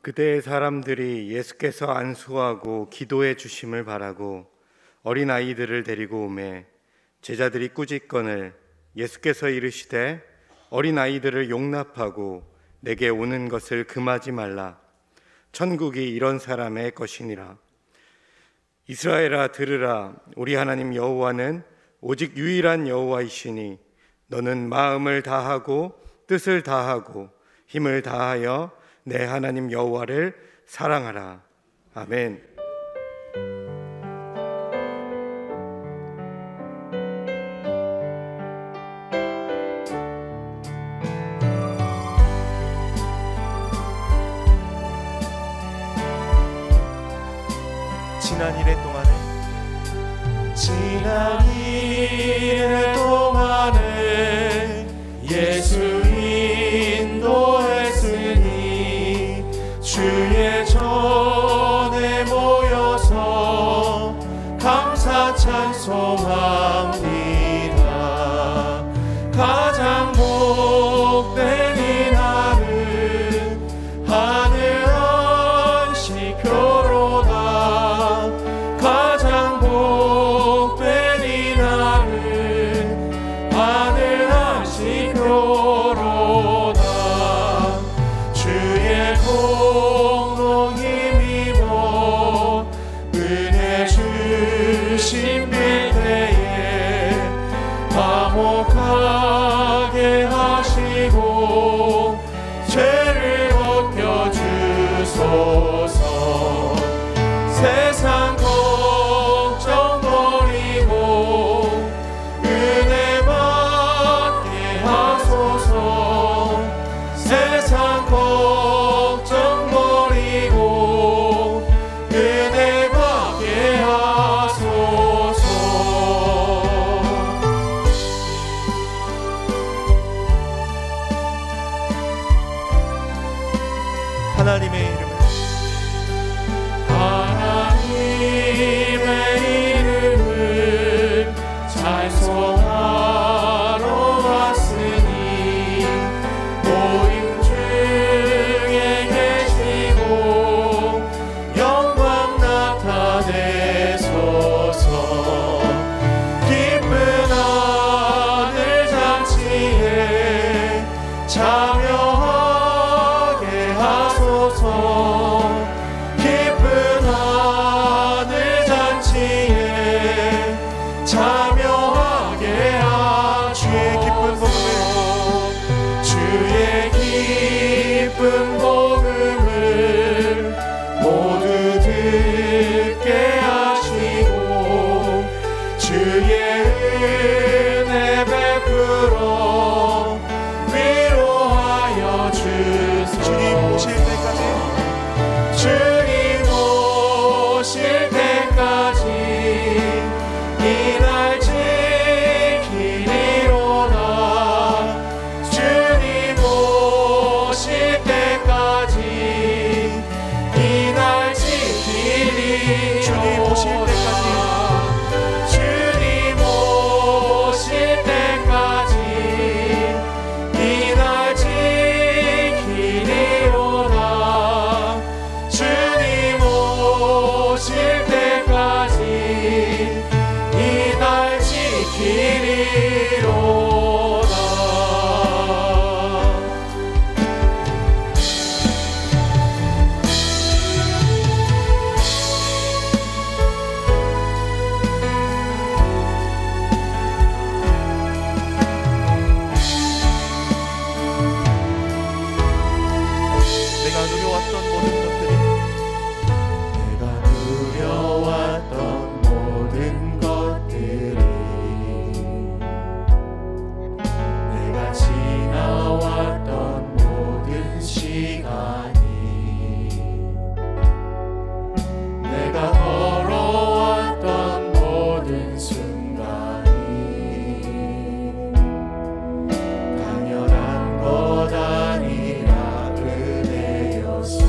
그때의 사람들이 예수께서 안수하고 기도해 주심을 바라고 어린아이들을 데리고 오매 제자들이 꾸짖거늘 예수께서 이르시되 어린아이들을 용납하고 내게 오는 것을 금하지 말라. 천국이 이런 사람의 것이니라. 이스라엘아 들으라. 우리 하나님 여호와는 오직 유일한 여호와이시니 너는 마음을 다하고 뜻을 다하고 힘을 다하여 내 하나님 여호와를 사랑하라. 아멘. 지난 일의 동안에 예수 인도했으니 주의 전에 모여서 감사 찬송합니다. 가장 복된 이날은 하늘 안식교로다. 가장 복된 이날은 하늘 안식교로다. 주의 공로 힘입어 은혜 주신 빌대에 화목하게 하시고 죄를 벗겨주소서. 세상 걱정 버리고 은혜 받게 하소서. 세상 걱정 버리고 은혜 받게 하소서. 하나님의 이름을 찬송하러 왔으니 모임 중에 계시고 영광 나타내소서. 기쁜 하늘 잔치에 참여하게 하소서. 기쁜 하늘 잔치에 참여하게 주의 기쁜 복음을 주의 기쁜 복음을 모두 듣게 하시고 주의 은혜 베풀어 위로하여 주소서. 주님 오실 때까지 이날 지키리로다. 주님 오실 때까지 이날 지키리로다. 주님 오실 때까지 주님 오실 때까지 이날 지키리로다. 주님 오실 때까지 이날 지키리로다. 내가 누려왔던 모든 것들이 내가 지나왔던 모든 시간이 내가 걸어왔던 모든 순간이 당연한 것 아니라 은혜였소.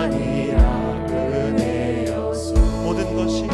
아니라 은혜였소. 모든 것이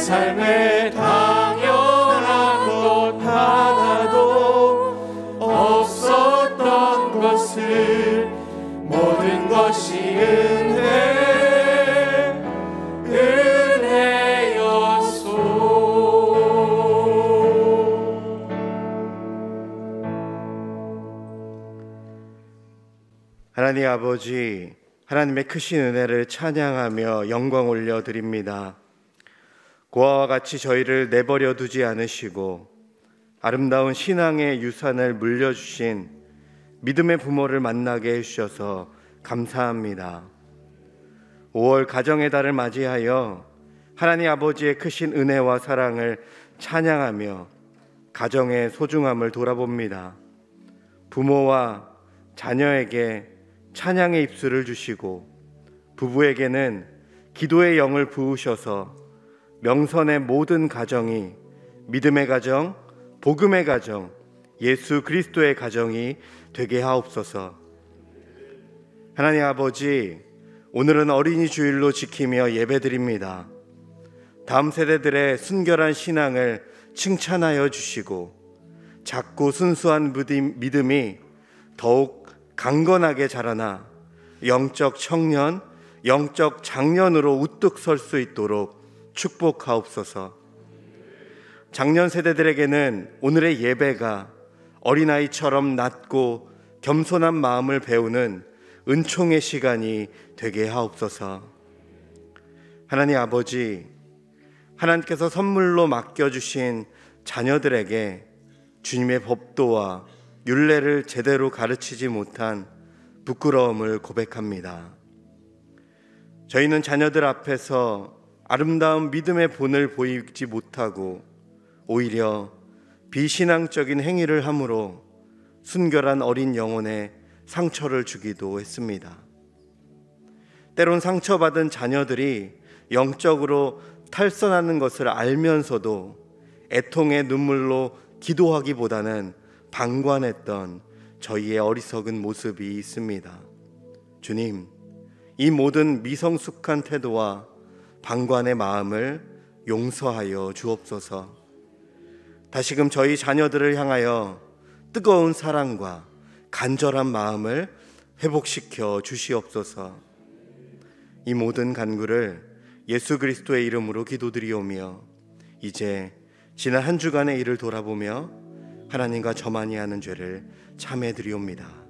삶에 당연한 것 하나도 없었던 것을 모든 것이 은혜였소. 하나님 아버지, 하나님의 크신 은혜를 찬양하며 영광 올려드립니다. 고아와 같이 저희를 내버려 두지 않으시고 아름다운 신앙의 유산을 물려주신 믿음의 부모를 만나게 해주셔서 감사합니다. 5월 가정의 달을 맞이하여 하나님 아버지의 크신 은혜와 사랑을 찬양하며 가정의 소중함을 돌아봅니다. 부모와 자녀에게 찬양의 입술을 주시고 부부에게는 기도의 영을 부으셔서 명선의 모든 가정이 믿음의 가정, 복음의 가정, 예수 그리스도의 가정이 되게 하옵소서. 하나님 아버지, 오늘은 어린이 주일로 지키며 예배드립니다. 다음 세대들의 순결한 신앙을 칭찬하여 주시고 작고 순수한 믿음이 더욱 강건하게 자라나 영적 청년, 영적 장년으로 우뚝 설 수 있도록 축복하옵소서. 장년 세대들에게는 오늘의 예배가 어린아이처럼 낮고 겸손한 마음을 배우는 은총의 시간이 되게 하옵소서. 하나님 아버지, 하나님께서 선물로 맡겨주신 자녀들에게 주님의 법도와 율례를 제대로 가르치지 못한 부끄러움을 고백합니다. 저희는 자녀들 앞에서 아름다운 믿음의 본을 보이지 못하고 오히려 비신앙적인 행위를 함으로 순결한 어린 영혼에 상처를 주기도 했습니다. 때론 상처받은 자녀들이 영적으로 탈선하는 것을 알면서도 애통의 눈물로 기도하기보다는 방관했던 저희의 어리석은 모습이 있습니다. 주님, 이 모든 미성숙한 태도와 방관의 마음을 용서하여 주옵소서. 다시금 저희 자녀들을 향하여 뜨거운 사랑과 간절한 마음을 회복시켜 주시옵소서. 이 모든 간구를 예수 그리스도의 이름으로 기도드리오며 이제 지난 한 주간의 일을 돌아보며 하나님과 저만이 하는 죄를 참회드리옵니다.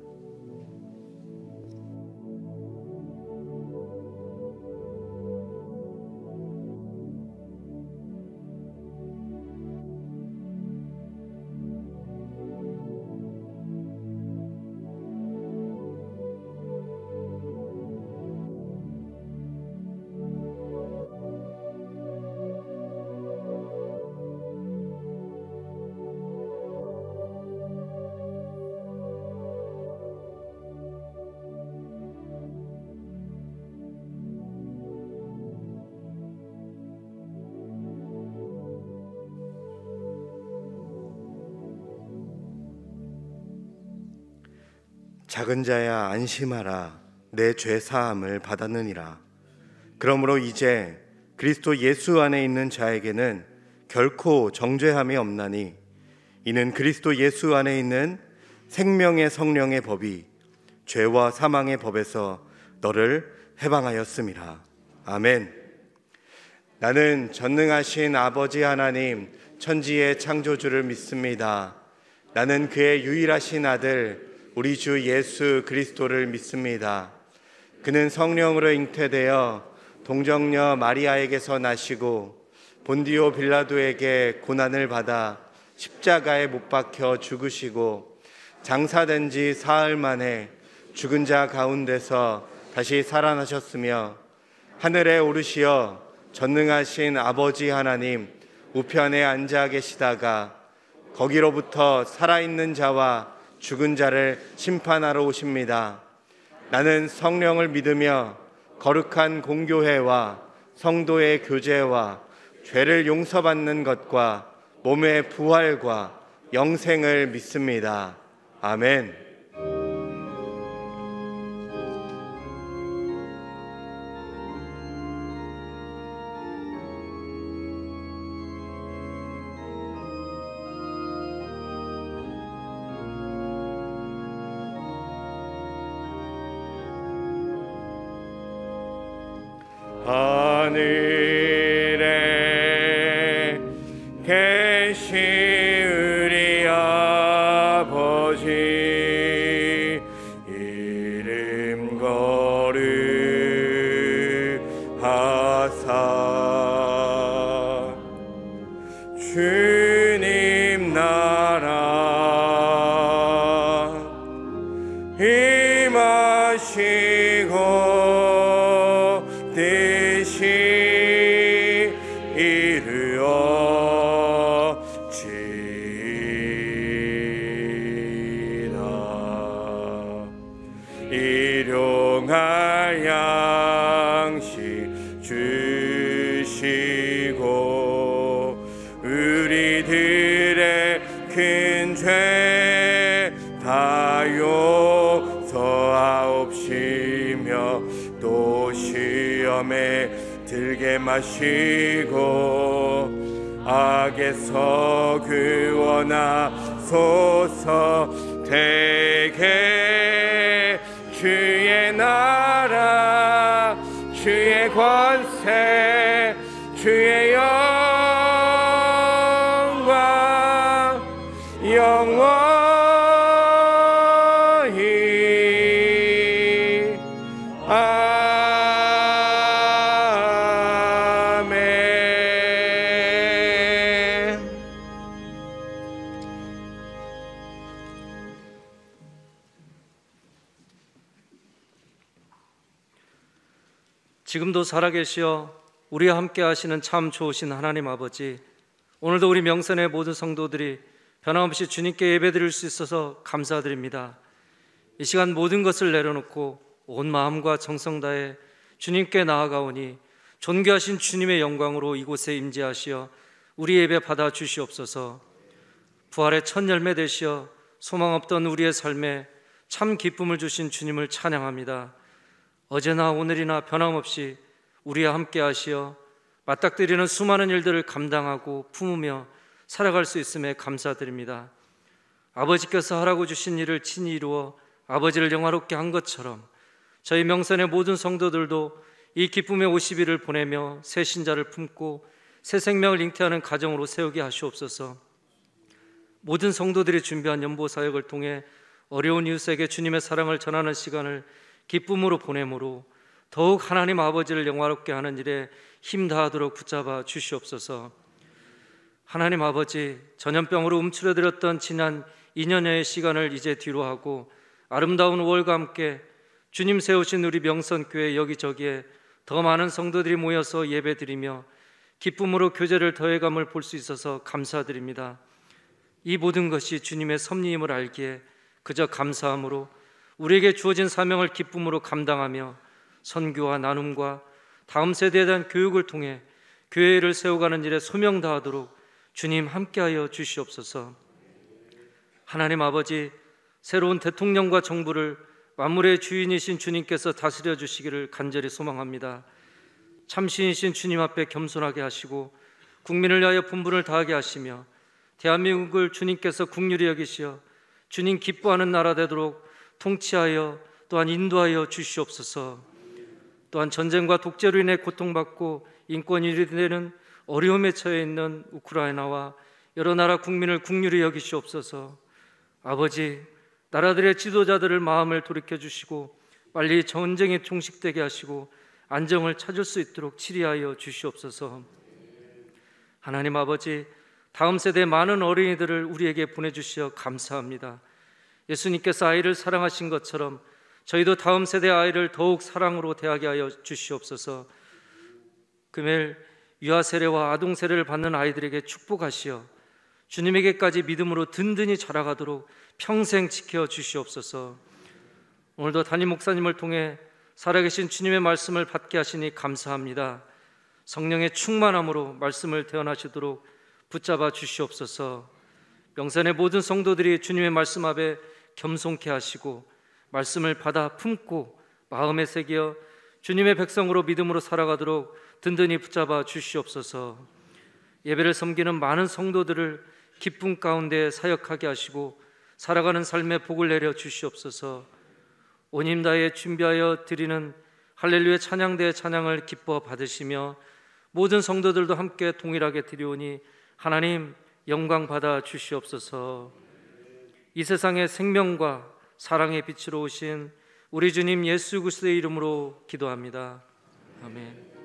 작은 자야 안심하라, 내 죄 사함을 받았느니라. 그러므로 이제 그리스도 예수 안에 있는 자에게는 결코 정죄함이 없나니 이는 그리스도 예수 안에 있는 생명의 성령의 법이 죄와 사망의 법에서 너를 해방하였음이라. 아멘. 나는 전능하신 아버지 하나님 천지의 창조주를 믿습니다. 나는 그의 유일하신 아들 우리 주 예수 그리스도를 믿습니다. 그는 성령으로 잉태되어 동정녀 마리아에게서 나시고 본디오 빌라도에게 고난을 받아 십자가에 못 박혀 죽으시고 장사된 지 사흘 만에 죽은 자 가운데서 다시 살아나셨으며 하늘에 오르시어 전능하신 아버지 하나님 우편에 앉아 계시다가 거기로부터 살아있는 자와 죽은 자를 심판하러 오십니다. 나는 성령을 믿으며 거룩한 공교회와 성도의 교제와 죄를 용서받는 것과 몸의 부활과 영생을 믿습니다. 아멘. 하늘에 계신 우리 아버지 이름 거룩하사 주님 나라 임하시고 일용할 양식 주시고 우리들의 큰 죄 다 용서하옵시며 또 시험에 들게 마시고 악에서 구원하소서. 대개 주의 나라 주의 권세 주의 영광 영원히 아멘. 지금도 살아계시어 우리와 함께 하시는 참 좋으신 하나님 아버지, 오늘도 우리 명선의 모든 성도들이 변함없이 주님께 예배드릴 수 있어서 감사드립니다. 이 시간 모든 것을 내려놓고 온 마음과 정성 다해 주님께 나아가오니 존귀하신 주님의 영광으로 이곳에 임재하시어 우리 예배 받아 주시옵소서. 부활의 첫 열매 되시어 소망 없던 우리의 삶에 참 기쁨을 주신 주님을 찬양합니다. 어제나 오늘이나 변함없이 우리와 함께 하시어 맞닥뜨리는 수많은 일들을 감당하고 품으며 살아갈 수 있음에 감사드립니다. 아버지께서 하라고 주신 일을 친히 이루어 아버지를 영화롭게 한 것처럼 저희 명선의 모든 성도들도 이 기쁨의 50일을 보내며 새 신자를 품고 새 생명을 잉태하는 가정으로 세우게 하시옵소서. 모든 성도들이 준비한 연보 사역을 통해 어려운 이웃에게 주님의 사랑을 전하는 시간을 기쁨으로 보내므로 더욱 하나님 아버지를 영화롭게 하는 일에 힘 다하도록 붙잡아 주시옵소서. 하나님 아버지, 전염병으로 움츠러들었던 지난 2년여의 시간을 이제 뒤로 하고 아름다운 5월과 함께 주님 세우신 우리 명선교회 여기저기에 더 많은 성도들이 모여서 예배드리며 기쁨으로 교제를 더해감을 볼 수 있어서 감사드립니다. 이 모든 것이 주님의 섭리임을 알기에 그저 감사함으로 우리에게 주어진 사명을 기쁨으로 감당하며 선교와 나눔과 다음 세대에 대한 교육을 통해 교회를 세워가는 일에 소명 다하도록 주님 함께하여 주시옵소서. 하나님 아버지, 새로운 대통령과 정부를 만물의 주인이신 주님께서 다스려 주시기를 간절히 소망합니다. 참신이신 주님 앞에 겸손하게 하시고 국민을 위하여 분분을 다하게 하시며 대한민국을 주님께서 국률이 여기시어 주님 기뻐하는 나라 되도록 통치하여 또한 인도하여 주시옵소서. 또한 전쟁과 독재로 인해 고통받고 인권이 유리되는 어려움에 처해 있는 우크라이나와 여러 나라 국민을 국률이 여기시옵소서. 아버지, 나라들의 지도자들을 마음을 돌이켜 주시고 빨리 전쟁이 종식되게 하시고 안정을 찾을 수 있도록 치리하여 주시옵소서. 하나님 아버지, 다음 세대의 많은 어린이들을 우리에게 보내주시어 감사합니다. 예수님께서 아이를 사랑하신 것처럼 저희도 다음 세대 아이를 더욱 사랑으로 대하게 하여 주시옵소서. 금일 유아 세례와 아동 세례를 받는 아이들에게 축복하시어 주님에게까지 믿음으로 든든히 자라가도록 평생 지켜 주시옵소서. 오늘도 담임 목사님을 통해 살아계신 주님의 말씀을 받게 하시니 감사합니다. 성령의 충만함으로 말씀을 대언하시도록 붙잡아 주시옵소서. 명산의 모든 성도들이 주님의 말씀 앞에 겸손케 하시고 말씀을 받아 품고 마음에 새겨 주님의 백성으로 믿음으로 살아가도록 든든히 붙잡아 주시옵소서. 예배를 섬기는 많은 성도들을 기쁨 가운데 사역하게 하시고 살아가는 삶에 복을 내려 주시옵소서. 온 힘 다해 준비하여 드리는 할렐루야 찬양대의 찬양을 기뻐 받으시며 모든 성도들도 함께 동일하게 드리오니 하나님 영광 받아 주시옵소서. 이 세상의 생명과 사랑의 빛으로 오신 우리 주님 예수 그리스도의 이름으로 기도합니다. 아멘.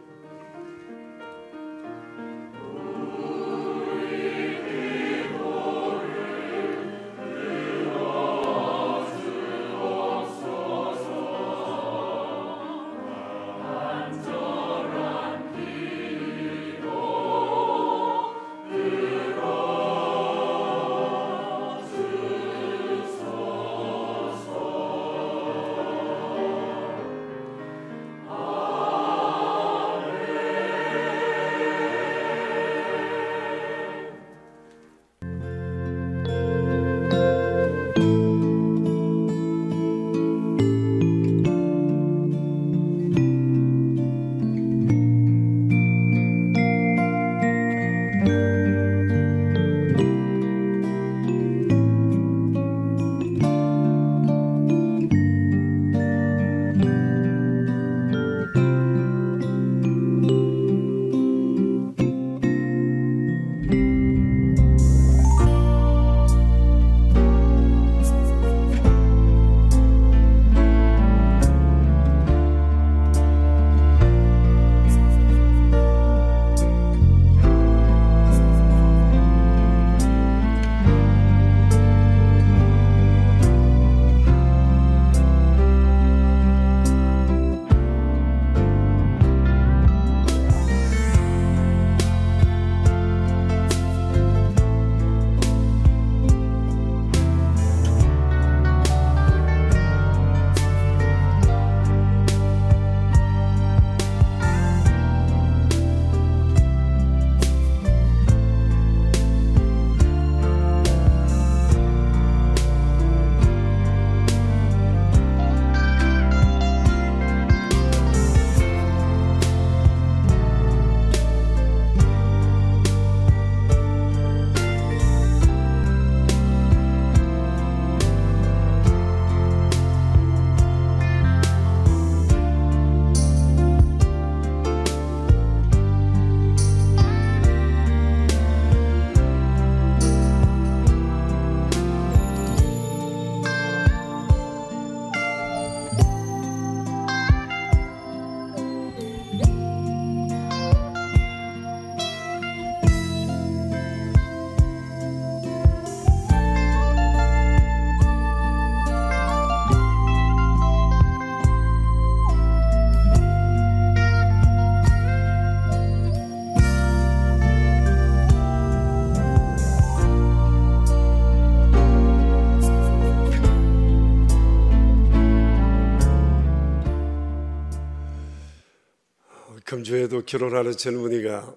주에도 결혼하는 젊은이가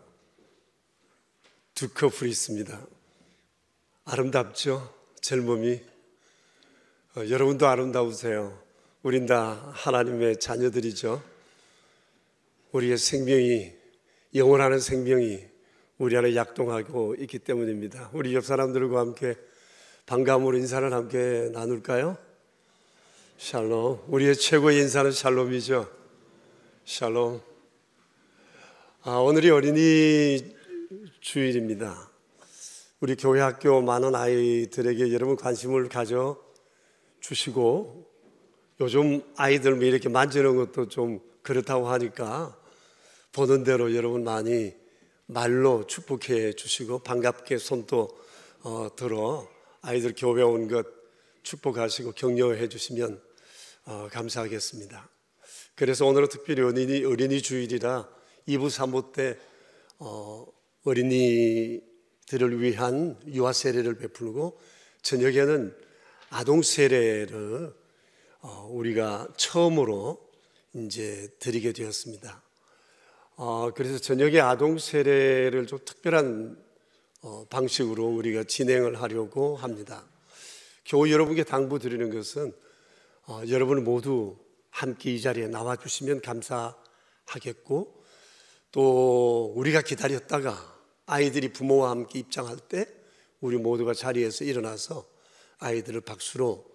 두 커플이 있습니다. 아름답죠? 젊음이. 여러분도 아름다우세요. 우린 다 하나님의 자녀들이죠. 우리의 생명이, 영원하는 생명이 우리 안에 약동하고 있기 때문입니다. 우리 옆 사람들과 함께 반가움으로 인사를 함께 나눌까요? 샬롬. 우리의 최고의 인사는 샬롬이죠. 샬롬. 오늘이 어린이 주일입니다. 우리 교회 학교 많은 아이들에게 여러분 관심을 가져 주시고, 요즘 아이들 이렇게 만지는 것도 좀 그렇다고 하니까 보는 대로 여러분 많이 말로 축복해 주시고 반갑게 손도 들어 아이들 교회 온 것 축복하시고 격려해 주시면 감사하겠습니다. 그래서 오늘은 특별히 어린이 주일이라 2부 3부 때 어린이들을 위한 유아 세례를 베풀고, 저녁에는 아동 세례를 우리가 처음으로 이제 드리게 되었습니다. 그래서 저녁에 아동 세례를 좀 특별한 방식으로 우리가 진행을 하려고 합니다. 교우 여러분께 당부드리는 것은 여러분 모두 함께 이 자리에 나와주시면 감사하겠고, 또 우리가 기다렸다가 아이들이 부모와 함께 입장할 때 우리 모두가 자리에서 일어나서 아이들을 박수로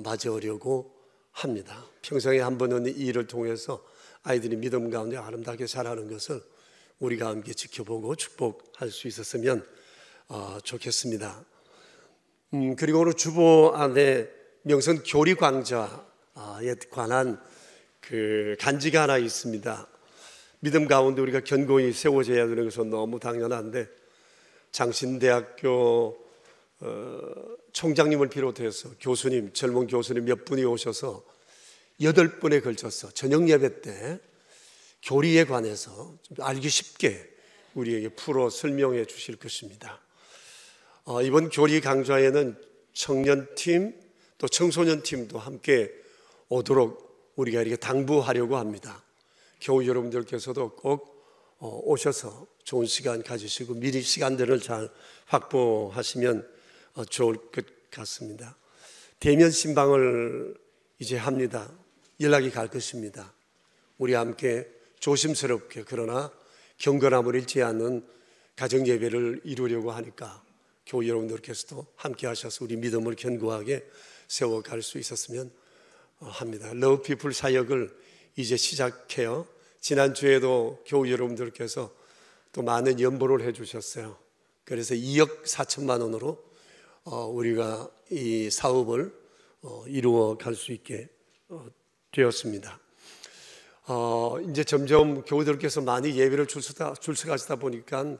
맞이하려고 합니다. 평생에 한 번은 이 일을 통해서 아이들이 믿음 가운데 아름답게 자라는 것을 우리가 함께 지켜보고 축복할 수 있었으면 좋겠습니다. 그리고 오늘 주보 안에 명선 교리광자에 관한 그 간지가 하나 있습니다. 믿음 가운데 우리가 견고히 세워져야 되는 것은 너무 당연한데, 장신대학교 총장님을 비롯해서 교수님, 젊은 교수님 몇 분이 오셔서 8번에 걸쳐서 저녁 예배 때 교리에 관해서 좀 알기 쉽게 우리에게 풀어 설명해 주실 것입니다. 이번 교리 강좌에는 청년팀 또 청소년팀도 함께 오도록 우리가 이렇게 당부하려고 합니다. 교우 여러분들께서도 꼭 오셔서 좋은 시간 가지시고 미리 시간들을 잘 확보하시면 좋을 것 같습니다. 대면 신방을 이제 합니다. 연락이 갈 것입니다. 우리 함께 조심스럽게 그러나 경건함을 잃지 않는 가정 예배를 이루려고 하니까 교우 여러분들께서도 함께 하셔서 우리 믿음을 견고하게 세워갈 수 있었으면 합니다. 러브 피플 사역을 이제 시작해요. 지난주에도 교우 여러분들께서 또 많은 연보를 해주셨어요. 그래서 2억 4천만 원으로 우리가 이 사업을 이루어 갈 수 있게 되었습니다. 이제 점점 교우들께서 많이 예배를 출석하시다 보니까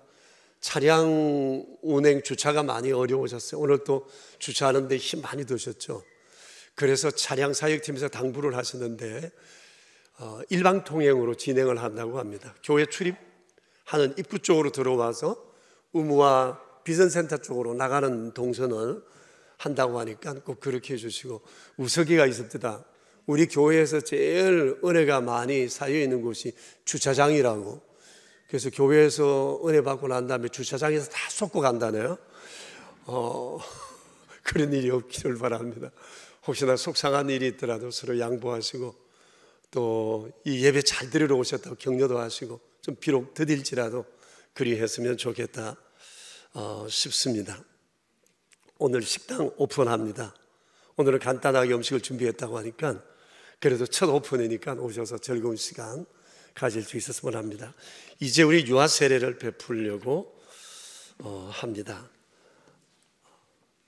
차량 운행 주차가 많이 어려워졌어요. 오늘 또 주차하는 데 힘 많이 드셨죠. 그래서 차량 사역팀에서 당부를 하시는데 일방 통행으로 진행을 한다고 합니다. 교회 출입하는 입구 쪽으로 들어와서 의무와 비전센터 쪽으로 나가는 동선을 한다고 하니까 꼭 그렇게 해주시고, 우석이가 있습니다. 우리 교회에서 제일 은혜가 많이 쌓여 있는 곳이 주차장이라고. 그래서 교회에서 은혜 받고 난 다음에 주차장에서 다 쏟고 간다네요. 그런 일이 없기를 바랍니다. 혹시나 속상한 일이 있더라도 서로 양보하시고, 또 이 예배 잘 드리러 오셨다고 격려도 하시고, 좀 비록 더딜지라도 그리 했으면 좋겠다 싶습니다. 오늘 식당 오픈합니다. 오늘은 간단하게 음식을 준비했다고 하니까 그래도 첫 오픈이니까 오셔서 즐거운 시간 가질 수 있었으면 합니다. 이제 우리 유아 세례를 베풀려고 합니다.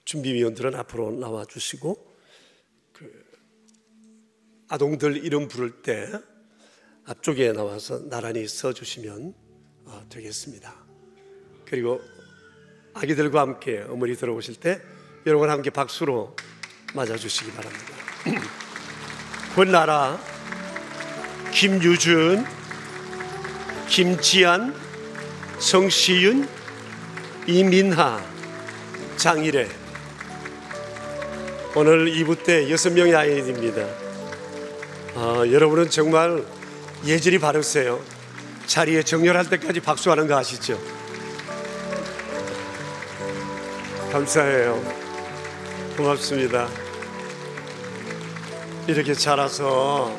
준비위원들은 앞으로 나와 주시고, 아동들 이름 부를 때 앞쪽에 나와서 나란히 서 주시면 되겠습니다. 그리고 아기들과 함께 어머니 들어오실 때 여러분 함께 박수로 맞아주시기 바랍니다. 권나라, 김유준, 김지안, 성시윤, 이민하, 장일애. 오늘 2부 때 6명의 아이들입니다. 여러분은 정말 예절이 바르세요. 자리에 정렬할 때까지 박수하는 거 아시죠? 감사해요. 고맙습니다. 이렇게 자라서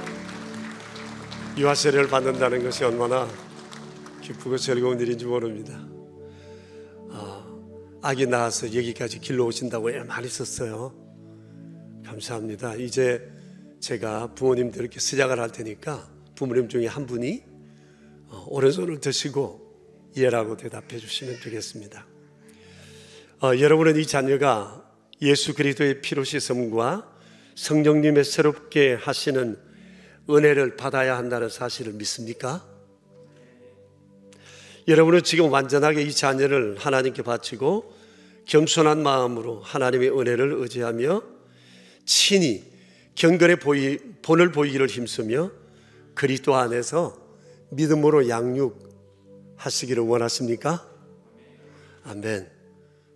유아 세례를 받는다는 것이 얼마나 기쁘고 즐거운 일인지 모릅니다. 아기 낳아서 여기까지 길러 오신다고 많이 썼어요. 감사합니다. 이제 제가 부모님들께 시작을 할 테니까 부모님 중에 한 분이 오른손을 드시고 예라고 대답해 주시면 되겠습니다. 여러분은 이 자녀가 예수 그리스도의 피로 씻음과 성령님의 새롭게 하시는 은혜를 받아야 한다는 사실을 믿습니까? 여러분은 지금 완전하게 이 자녀를 하나님께 바치고 겸손한 마음으로 하나님의 은혜를 의지하며 친히 경건의 본을 보이기를 힘쓰며 그리스도 안에서 믿음으로 양육하시기를 원하십니까? 아멘.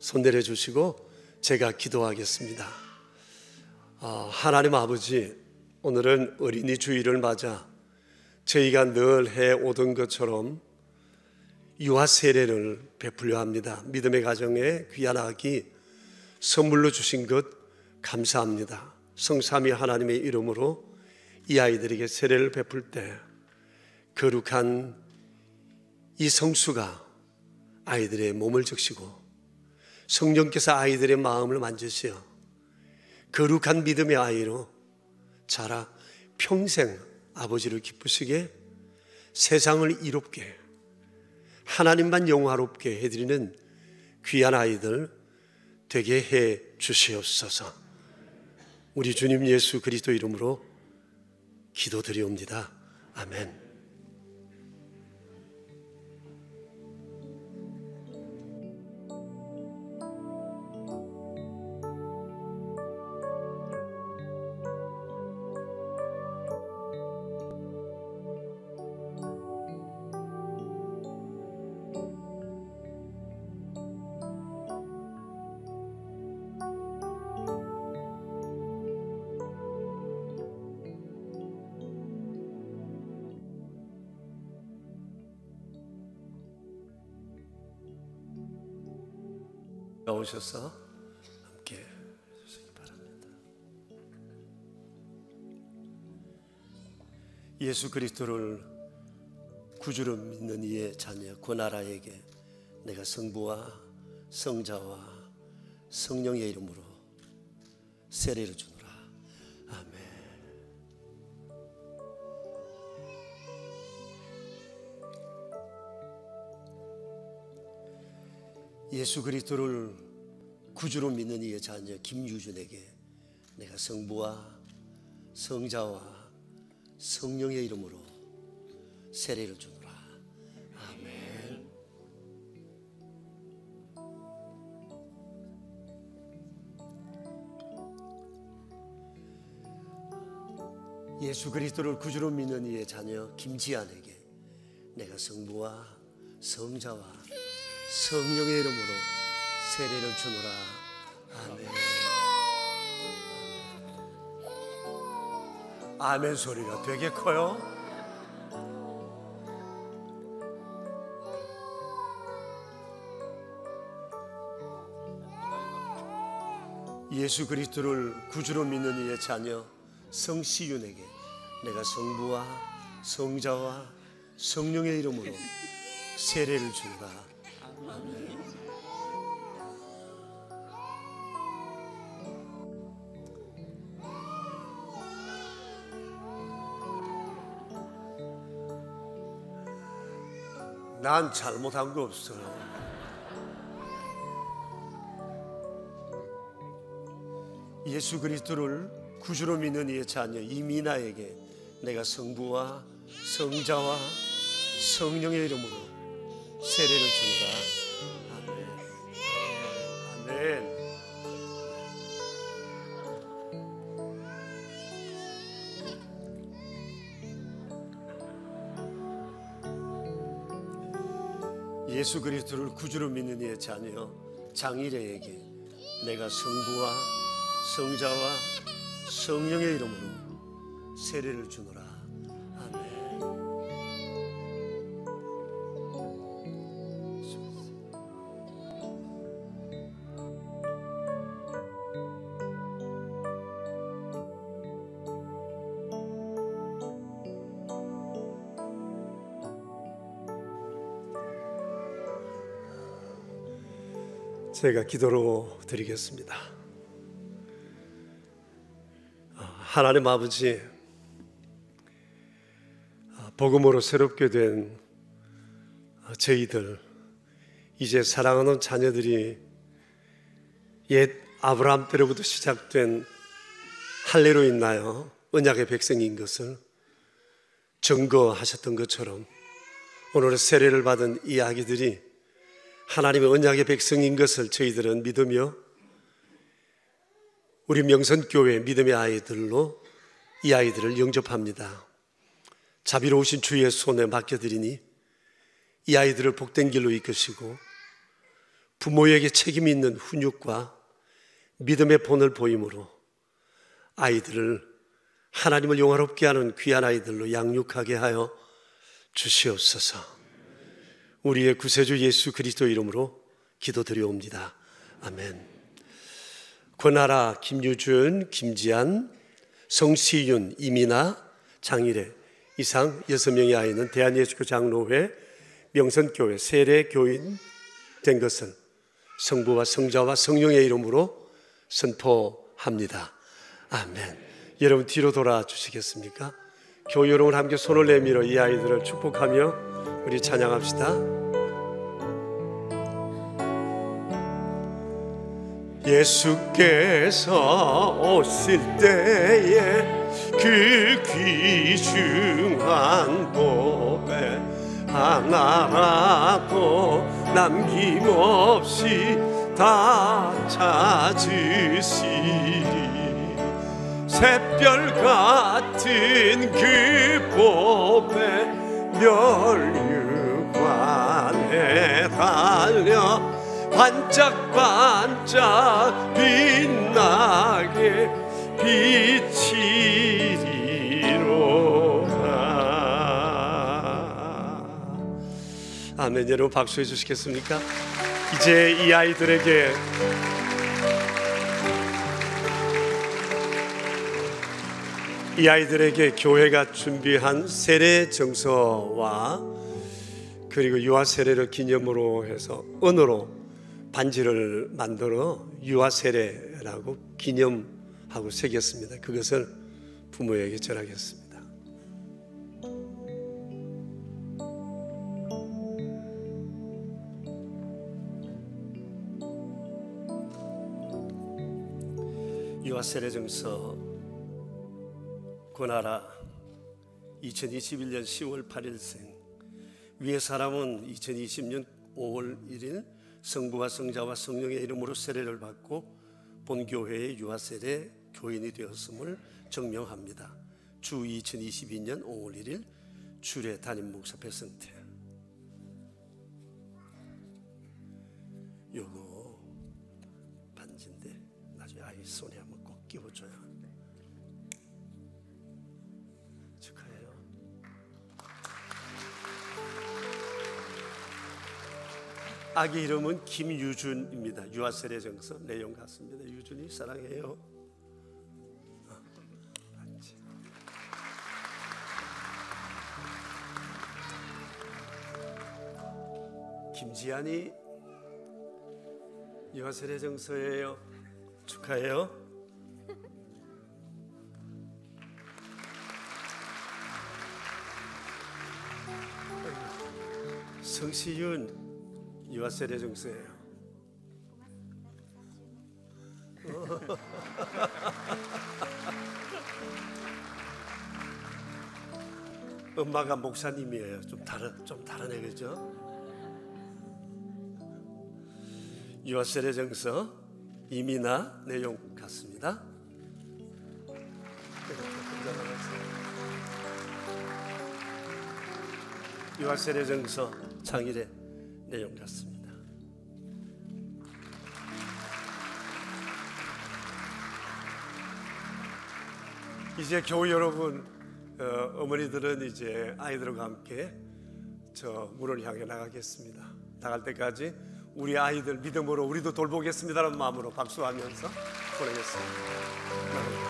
손 내려주시고 제가 기도하겠습니다. 하나님 아버지, 오늘은 어린이 주일을 맞아 저희가 늘 해오던 것처럼 유아 세례를 베풀려 합니다. 믿음의 가정에 귀한 아기 선물로 주신 것 감사합니다. 성삼위 하나님의 이름으로 이 아이들에게 세례를 베풀 때 거룩한 이 성수가 아이들의 몸을 적시고 성령께서 아이들의 마음을 만지시어 거룩한 믿음의 아이로 자라 평생 아버지를 기쁘시게 세상을 이롭게 하나님만 영화롭게 해드리는 귀한 아이들 되게 해 주시옵소서. 우리 주님 예수 그리스도 이름으로 기도드리옵니다. 아멘. 나오셔서 함께 해주시기 바랍니다. 예수 그리스도를 구주로 믿는 이의 자녀 고나라에게 내가 성부와 성자와 성령의 이름으로 세례를 주노라. 아멘. 예수 그리스도를 구주로 믿는 이의 자녀 김유준에게 내가 성부와 성자와 성령의 이름으로 세례를 주노라. 아멘. 예수 그리스도를 구주로 믿는 이의 자녀 김지안에게 내가 성부와 성자와 성령의 이름으로 세례를 주노라. 아멘. 아멘 소리가 되게 커요. 예수 그리스도를 구주로 믿는 이의 자녀 성시윤에게 내가 성부와 성자와 성령의 이름으로 세례를 주노라. 아멘. 난 잘못한 거 없어요. 예수 그리스도를 구주로 믿는 이의 자녀 이민아에게 내가 성부와 성자와 성령의 이름으로 세례를 주노라. 아멘. 아멘. 예수 그리스도를 구주로 믿는 이의 자녀 장일애에게 내가 성부와 성자와 성령의 이름으로 세례를 주노라. 아멘. 제가 기도로 드리겠습니다. 하나님 아버지, 복음으로 새롭게 된 저희들, 이제 사랑하는 자녀들이 옛 아브라함 때로부터 시작된 할례로 인하여 언약의 백성인 것을 증거하셨던 것처럼 오늘 세례를 받은 이 아기들이 하나님의 언약의 백성인 것을 저희들은 믿으며 우리 명선교회 믿음의 아이들로 이 아이들을 영접합니다. 자비로우신 주의 손에 맡겨드리니 이 아이들을 복된 길로 이끄시고 부모에게 책임 있는 훈육과 믿음의 본을 보임으로 아이들을 하나님을 영화롭게 하는 귀한 아이들로 양육하게 하여 주시옵소서. 우리의 구세주 예수 그리스도 이름으로 기도드려옵니다. 아멘. 권하라, 김유준, 김지한, 성시윤, 이민아, 장일애 이상 6명의 아이는 대한예수교 장로회 명선교회 세례교인 된 것을 성부와 성자와 성령의 이름으로 선포합니다. 아멘. 여러분 뒤로 돌아 주시겠습니까? 교회 여러분 함께 손을 내밀어 이 아이들을 축복하며 우리 찬양합시다. 예수께서 오실 때에 그 귀중한 복에 하나라도 남김없이 다 찾으시리. 샛별 같은 그 봄에 멸류관에 달려 반짝반짝 빛나게 비치리로다. 아멘. 여러분 박수해 주시겠습니까? 이제 이 아이들에게 교회가 준비한 세례 정서와 그리고 유아 세례를 기념으로 해서 은으로 반지를 만들어 유아 세례라고 기념하고 새겼습니다. 그것을 부모에게 전하겠습니다. 유아 세례 정서 권하라. 2021년 10월 8일생. 위의 사람은 2020년 5월 1일 성부와 성자와 성령의 이름으로 세례를 받고 본교회의 유아세례 교인이 되었음을 증명합니다. 주 2022년 5월 1일 주례 담임 목사 배성태. 요거 반지인데 나중에 아이 손에 한번 꼭 끼워줘요. 축하해요. 아기 이름은 김유준입니다. 유아세례 정서 내용 같습니다. 유준이 사랑해요. 반지. 김지한이 유아세례 정서예요. 축하해요. 성시윤 유아세례 정서예요. 엄마가 목사님이에요. 좀 다르네, 그죠? 유아세례 정서 이민아 내용 같습니다. 유아세례 정서 장일의 내용 같습니다. 이제 교우 여러분, 어머니들은 이제 아이들과 함께 저 문을 향해 나가겠습니다. 나갈 때까지 우리 아이들 믿음으로 우리도 돌보겠습니다라는 마음으로 박수하면서 보내겠습니다.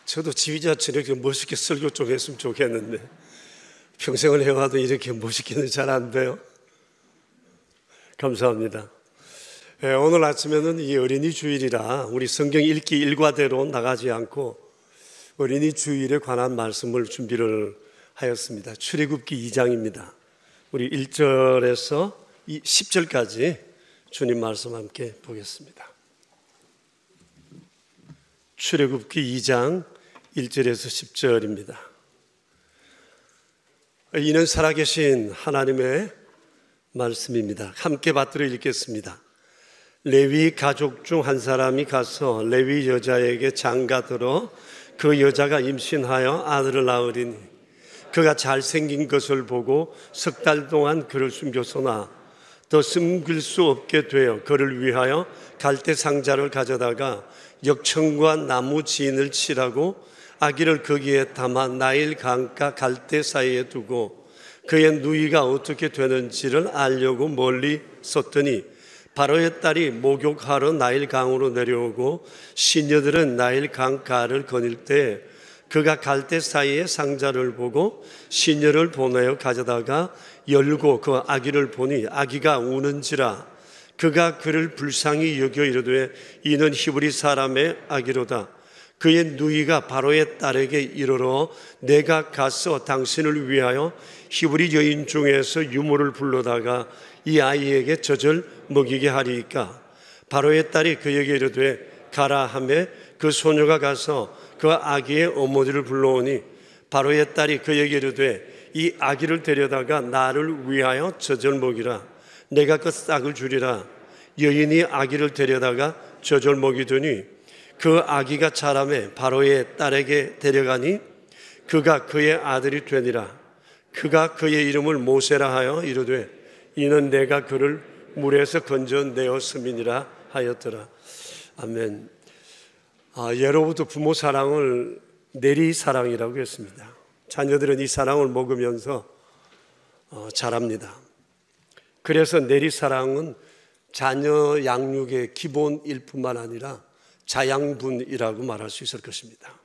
저도 지휘자처럼 이렇게 멋있게 설교 좀 했으면 좋겠는데 평생을 해와도 이렇게 멋있게는 잘 안 돼요. 감사합니다. 오늘 아침에는 이 어린이 주일이라 우리 성경 읽기 일과대로 나가지 않고 어린이 주일에 관한 말씀을 준비를 하였습니다. 출애굽기 2장입니다. 우리 1절에서 10절까지 주님 말씀 함께 보겠습니다. 출애굽기 2장 1절에서 10절입니다. 이는 살아계신 하나님의 말씀입니다. 함께 받들어 읽겠습니다. 레위 가족 중 한 사람이 가서 레위 여자에게 장가들어 그 여자가 임신하여 아들을 낳으리니 그가 잘생긴 것을 보고 석 달 동안 그를 숨겼으나 더 숨길 수 없게 되어 그를 위하여 갈대 상자를 가져다가 역청과 나무 진을 칠하고 아기를 거기에 담아 나일 강가 갈대 사이에 두고 그의 누이가 어떻게 되는지를 알려고 멀리 섰더니 바로의 딸이 목욕하러 나일 강으로 내려오고 시녀들은 나일 강가를 거닐 때 그가 갈대 사이에 상자를 보고 시녀를 보내어 가져다가 열고 그 아기를 보니 아기가 우는지라 그가 그를 불쌍히 여겨 이르되 이는 히브리 사람의 아기로다. 그의 누이가 바로의 딸에게 이르러 내가 가서 당신을 위하여 히브리 여인 중에서 유모를 불러다가 이 아이에게 젖을 먹이게 하리이까. 바로의 딸이 그에게 이르되 가라 하매 그 소녀가 가서 그 아기의 어머니를 불러오니 바로의 딸이 그에게 이르되 이 아기를 데려다가 나를 위하여 젖을 먹이라. 내가 그 싹을 주리라. 여인이 아기를 데려다가 젖을 먹이더니 그 아기가 자라매 바로의 딸에게 데려가니 그가 그의 아들이 되니라. 그가 그의 이름을 모세라 하여 이르되 이는 내가 그를 물에서 건져내었음이니라 하였더라. 아멘. 예로부터 부모 사랑을 내리 사랑이라고 했습니다. 자녀들은 이 사랑을 먹으면서 자랍니다. 그래서 내리 사랑은 자녀 양육의 기본일 뿐만 아니라 자양분이라고 말할 수 있을 것입니다.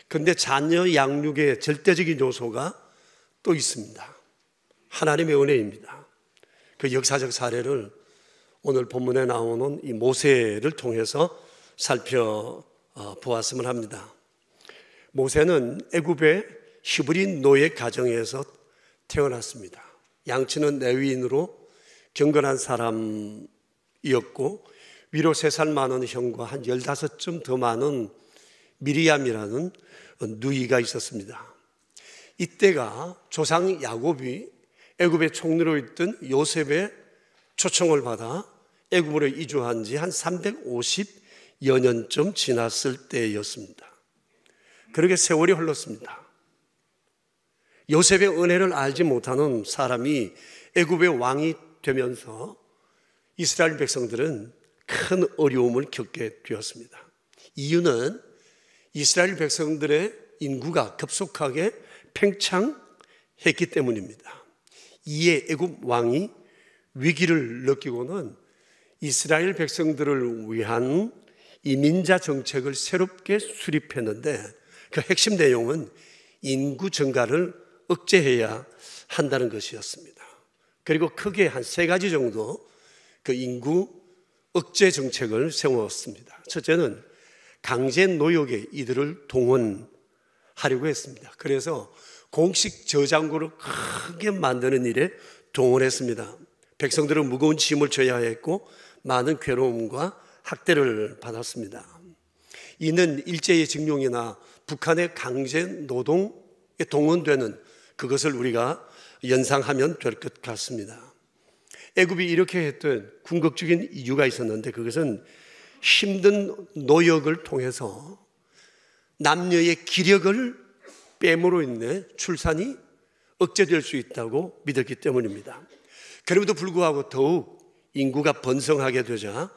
그런데 자녀 양육의 절대적인 요소가 또 있습니다. 하나님의 은혜입니다. 그 역사적 사례를 오늘 본문에 나오는 이 모세를 통해서 살펴보았으면 합니다. 모세는 애굽의 히브리 노예 가정에서 태어났습니다. 양치는 레위인으로 경건한 사람이었고 위로 3살 많은 형과 한 15점 더 많은 미리암이라는 누이가 있었습니다. 이때가 조상 야곱이 애굽의 총리로 있던 요셉의 초청을 받아 애굽으로 이주한 지 한 350여 년쯤 지났을 때였습니다. 그렇게 세월이 흘렀습니다. 요셉의 은혜를 알지 못하는 사람이 애굽의 왕이 되면서 이스라엘 백성들은 큰 어려움을 겪게 되었습니다. 이유는 이스라엘 백성들의 인구가 급속하게 팽창했기 때문입니다. 이에 애굽 왕이 위기를 느끼고는 이스라엘 백성들을 위한 이민자 정책을 새롭게 수립했는데 그 핵심 내용은 인구 증가를 억제해야 한다는 것이었습니다. 그리고 크게 한 3가지 정도 그 인구 억제 정책을 세웠습니다. 첫째는 강제 노역에 이들을 동원하려고 했습니다. 그래서 공식 저장고를 크게 만드는 일에 동원했습니다. 백성들은 무거운 짐을 져야 했고 많은 괴로움과 학대를 받았습니다. 이는 일제의 징용이나 북한의 강제 노동에 동원되는 그것을 우리가 연상하면 될 것 같습니다. 애굽이 이렇게 했던 궁극적인 이유가 있었는데 그것은 힘든 노역을 통해서 남녀의 기력을 뺨으로 인해 출산이 억제될 수 있다고 믿었기 때문입니다. 그럼에도 불구하고 더욱 인구가 번성하게 되자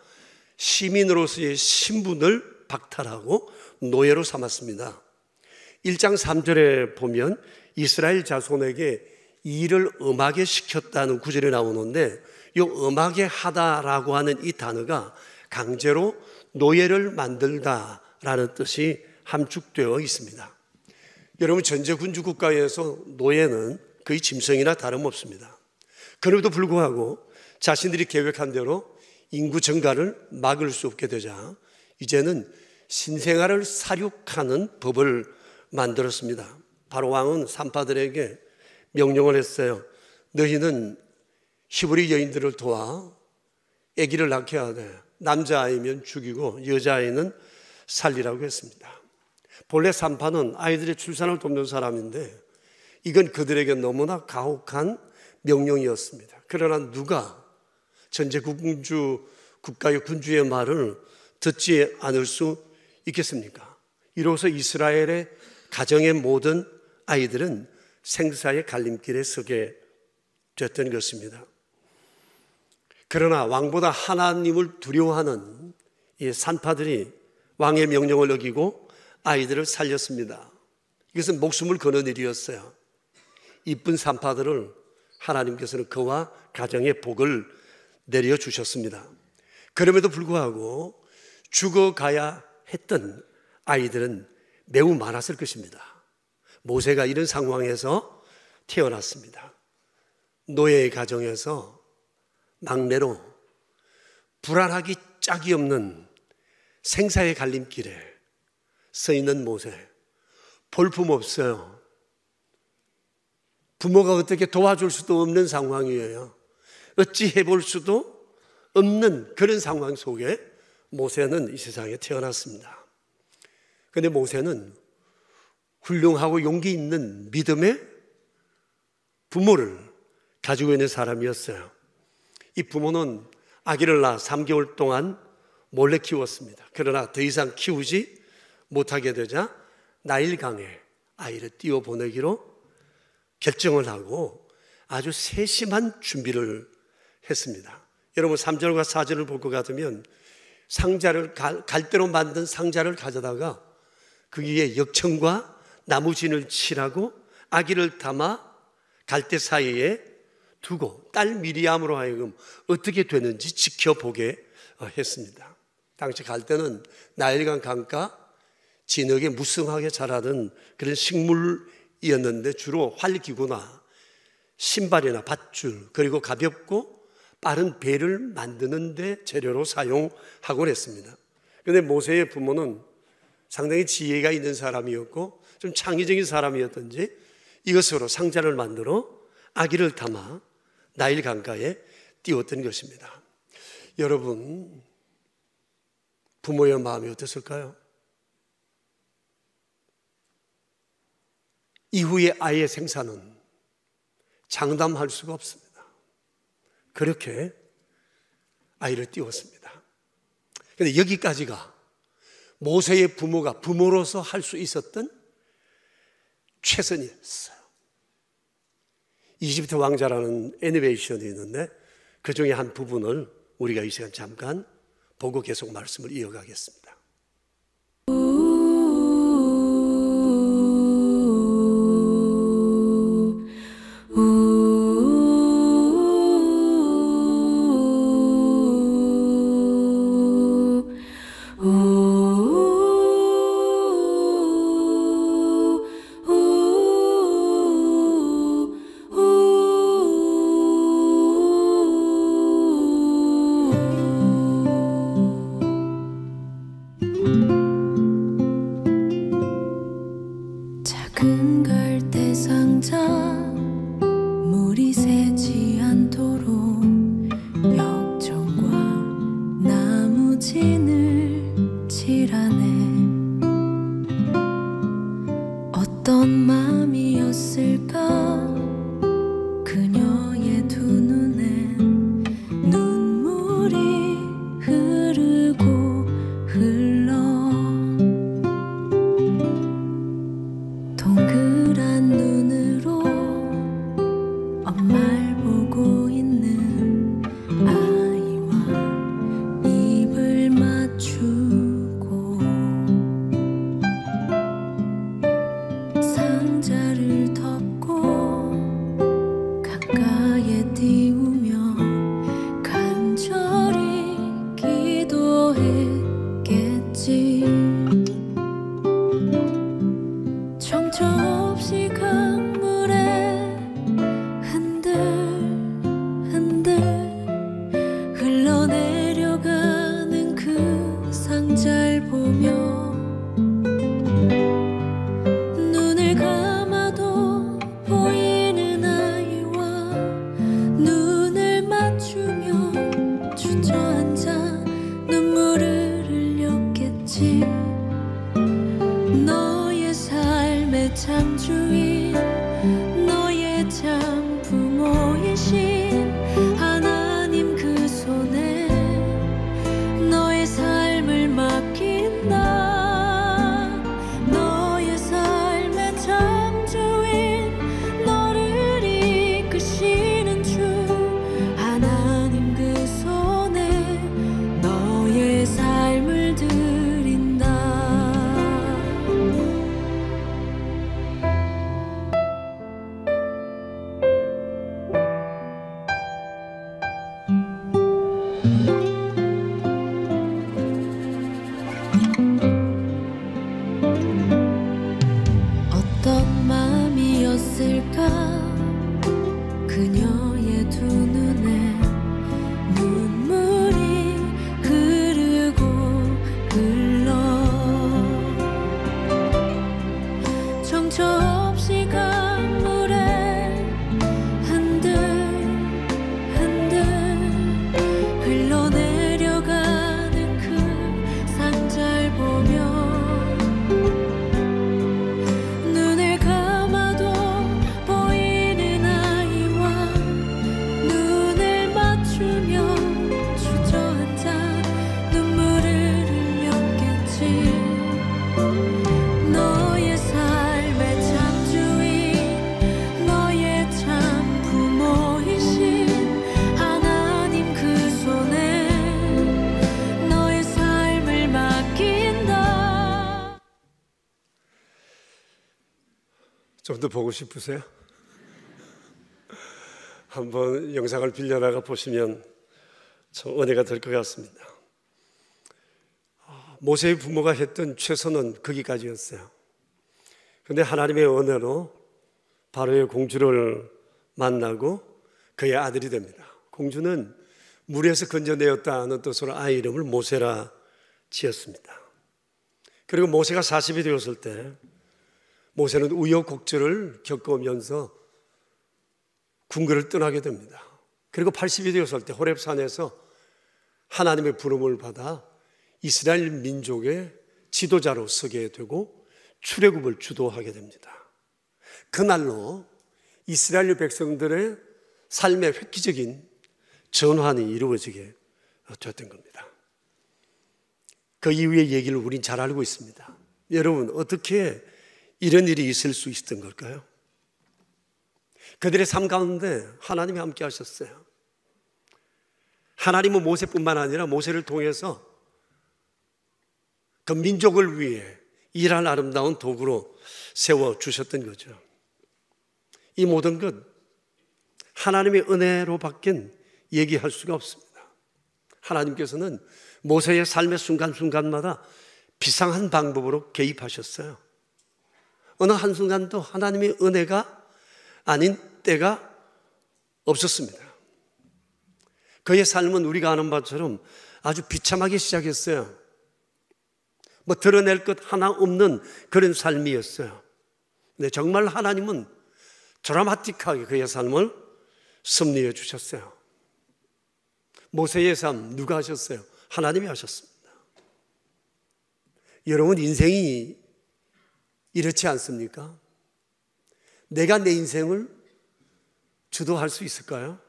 시민으로서의 신분을 박탈하고 노예로 삼았습니다. 1장 3절에 보면 이스라엘 자손에게 일을 엄하게 시켰다는 구절이 나오는데 이 엄하게 하다라고 하는 이 단어가 강제로 노예를 만들다라는 뜻이 함축되어 있습니다. 여러분, 전제군주 국가에서 노예는 거의 짐승이나 다름없습니다. 그럼에도 불구하고 자신들이 계획한 대로 인구 증가를 막을 수 없게 되자 이제는 신생아를 사육하는 법을 만들었습니다. 바로 왕은 산파들에게 명령을 했어요. 너희는 히브리 여인들을 도와 아기를 낳게 하되 남자아이면 죽이고 여자아이는 살리라고 했습니다. 본래 산파는 아이들의 출산을 돕는 사람인데 이건 그들에게 너무나 가혹한 명령이었습니다. 그러나 누가 전제군주 국가의 군주의 말을 듣지 않을 수 있겠습니까? 이로써 이스라엘의 가정의 모든 아이들은 생사의 갈림길에 서게 됐던 것입니다. 그러나 왕보다 하나님을 두려워하는 이 산파들이 왕의 명령을 어기고 아이들을 살렸습니다. 이것은 목숨을 거는 일이었어요. 이쁜 산파들을 하나님께서는 그와 가정의 복을 내려주셨습니다. 그럼에도 불구하고 죽어가야 했던 아이들은 매우 많았을 것입니다. 모세가 이런 상황에서 태어났습니다. 노예의 가정에서 막내로 불안하기 짝이 없는 생사의 갈림길에 서 있는 모세. 볼품 없어요. 부모가 어떻게 도와줄 수도 없는 상황이에요. 어찌 해볼 수도 없는 그런 상황 속에 모세는 이 세상에 태어났습니다. 그런데 모세는 훌륭하고 용기 있는 믿음의 부모를 가지고 있는 사람이었어요. 이 부모는 아기를 낳아 3개월 동안 몰래 키웠습니다. 그러나 더 이상 키우지 못하게 되자 나일강에 아이를 띄워보내기로 결정을 하고 아주 세심한 준비를 했습니다. 여러분 3절과 4절을 볼 것 같으면 상자를 갈대로 만든 상자를 가져다가 거기에 역청과 나무진을 칠하고 아기를 담아 갈대 사이에 두고 딸 미리암으로 하여금 어떻게 되는지 지켜보게 했습니다. 당시 갈 때는 나일강 강가 진흙에 무성하게 자라는 그런 식물이었는데 주로 활기구나 신발이나 밧줄 그리고 가볍고 빠른 배를 만드는 데 재료로 사용하곤 했습니다. 그런데 모세의 부모는 상당히 지혜가 있는 사람이었고 좀 창의적인 사람이었던지 이것으로 상자를 만들어 아기를 담아 나일 강가에 띄웠던 것입니다. 여러분, 부모의 마음이 어땠을까요? 이후의 아이의 생사는 장담할 수가 없습니다. 그렇게 아이를 띄웠습니다. 그런데 여기까지가 모세의 부모가 부모로서 할 수 있었던 최선이었어요. 이집트 왕자라는 애니메이션이 있는데 그 중에 한 부분을 우리가 이 시간 잠깐 보고 계속 말씀을 이어가겠습니다. 작은 갈대 상자 물이 새지 않도록 역청과 나무진을 칠하네. 어떤 맘이었을까 그녀의 두 눈엔 눈물이 흐르고 흘러 동그란 눈으로 엄마를 보고 있는 아이와 입을 맞추고 상자를 덮고 강가에 띄우며 간절히 기도했겠지. 정처 없이 강물에 흔들흔들 흘러내려가는 그 상자를 보며 눈을 감아도 보이는 아이와 눈을 맞추며 주저앉아 눈물을 흘렸겠지. 너의 삶의 참 주인 너의 참 부모이신 하나님 그 손에 너의 삶을 맡긴다. 너의 삶의 참 주인 너를 이끄시는 주 하나님 그 손에 너의 삶을 드린다. 어떤 마음이었을까 그녀의 두 눈에 눈물이 흐르고 흘러 정처 없이 강물에 흔들흔들 흘러내려가는 그 상자를 보며 눈을 감아도 보이는 아이와 눈을 맞추며 주저앉아 눈물을 흘렸겠지. 너의 삶의 참 주인 너의 참 부모이신 하나님 그 손에 너의 삶을 맡긴다. 좀 더 보고 싶으세요? 한번 영상을 빌려다가 보시면 참 은혜가 될 것 같습니다. 모세의 부모가 했던 최선은 거기까지였어요. 그런데 하나님의 은혜로 바로의 공주를 만나고 그의 아들이 됩니다. 공주는 물에서 건져내었다는 뜻으로 아이 이름을 모세라 지었습니다. 그리고 모세가 40이 되었을 때 모세는 우여곡절을 겪으면서 궁궐을 떠나게 됩니다. 그리고 80이 되었을 때 호렙산에서 하나님의 부름을 받아 이스라엘 민족의 지도자로 서게 되고 출애굽을 주도하게 됩니다. 그날로 이스라엘 백성들의 삶의 획기적인 전환이 이루어지게 됐던 겁니다. 그 이후의 얘기를 우린 잘 알고 있습니다. 여러분, 어떻게 이런 일이 있을 수 있었던 걸까요? 그들의 삶 가운데 하나님이 함께 하셨어요. 하나님은 모세뿐만 아니라 모세를 통해서 그 민족을 위해 일할 아름다운 도구로 세워주셨던 거죠. 이 모든 것 하나님의 은혜로 밖엔 얘기할 수가 없습니다. 하나님께서는 모세의 삶의 순간순간마다 비상한 방법으로 개입하셨어요. 어느 한순간도 하나님의 은혜가 아닌 때가 없었습니다. 그의 삶은 우리가 아는 바처럼 아주 비참하게 시작했어요. 뭐 드러낼 것 하나 없는 그런 삶이었어요. 근데 정말 하나님은 드라마틱하게 그의 삶을 섭리해 주셨어요. 모세의 삶 누가 하셨어요? 하나님이 하셨습니다. 여러분, 인생이 이렇지 않습니까? 내가 내 인생을 주도할 수 있을까요?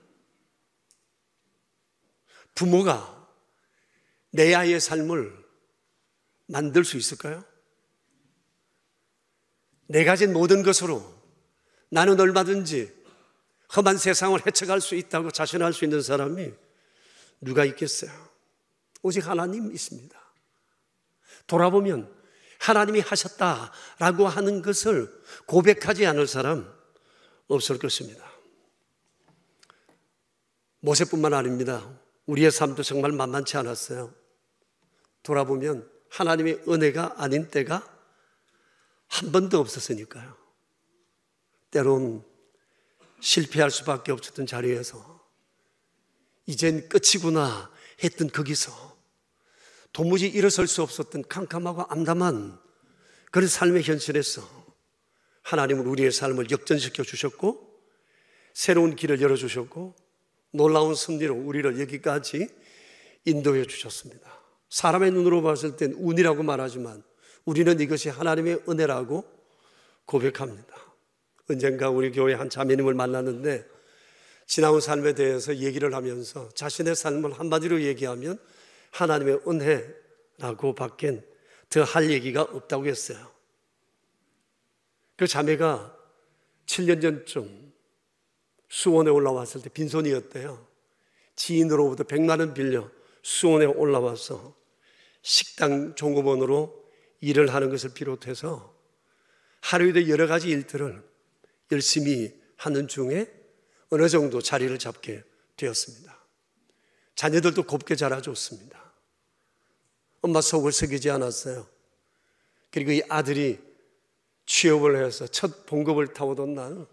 부모가 내 아이의 삶을 만들 수 있을까요? 내가 가진 모든 것으로 나는 얼마든지 험한 세상을 헤쳐갈 수 있다고 자신할 수 있는 사람이 누가 있겠어요? 오직 하나님 있습니다. 돌아보면 하나님이 하셨다라고 하는 것을 고백하지 않을 사람 없을 것입니다. 모세뿐만 아닙니다. 우리의 삶도 정말 만만치 않았어요. 돌아보면 하나님의 은혜가 아닌 때가 한 번도 없었으니까요. 때론 실패할 수밖에 없었던 자리에서 이젠 끝이구나 했던 거기서 도무지 일어설 수 없었던 캄캄하고 암담한 그런 삶의 현실에서 하나님은 우리의 삶을 역전시켜 주셨고 새로운 길을 열어주셨고 놀라운 섭리로 우리를 여기까지 인도해 주셨습니다. 사람의 눈으로 봤을 땐 운이라고 말하지만 우리는 이것이 하나님의 은혜라고 고백합니다. 언젠가 우리 교회 한 자매님을 만났는데 지나온 삶에 대해서 얘기를 하면서 자신의 삶을 한마디로 얘기하면 하나님의 은혜라고 밖엔 더 할 얘기가 없다고 했어요. 그 자매가 7년 전쯤 수원에 올라왔을 때 빈손이었대요. 지인으로부터 100만 원 빌려 수원에 올라와서 식당 종업원으로 일을 하는 것을 비롯해서 하루에도 여러 가지 일들을 열심히 하는 중에 어느 정도 자리를 잡게 되었습니다. 자녀들도 곱게 자라줬습니다. 엄마 속을 썩이지 않았어요. 그리고 이 아들이 취업을 해서 첫 봉급을 타오던 날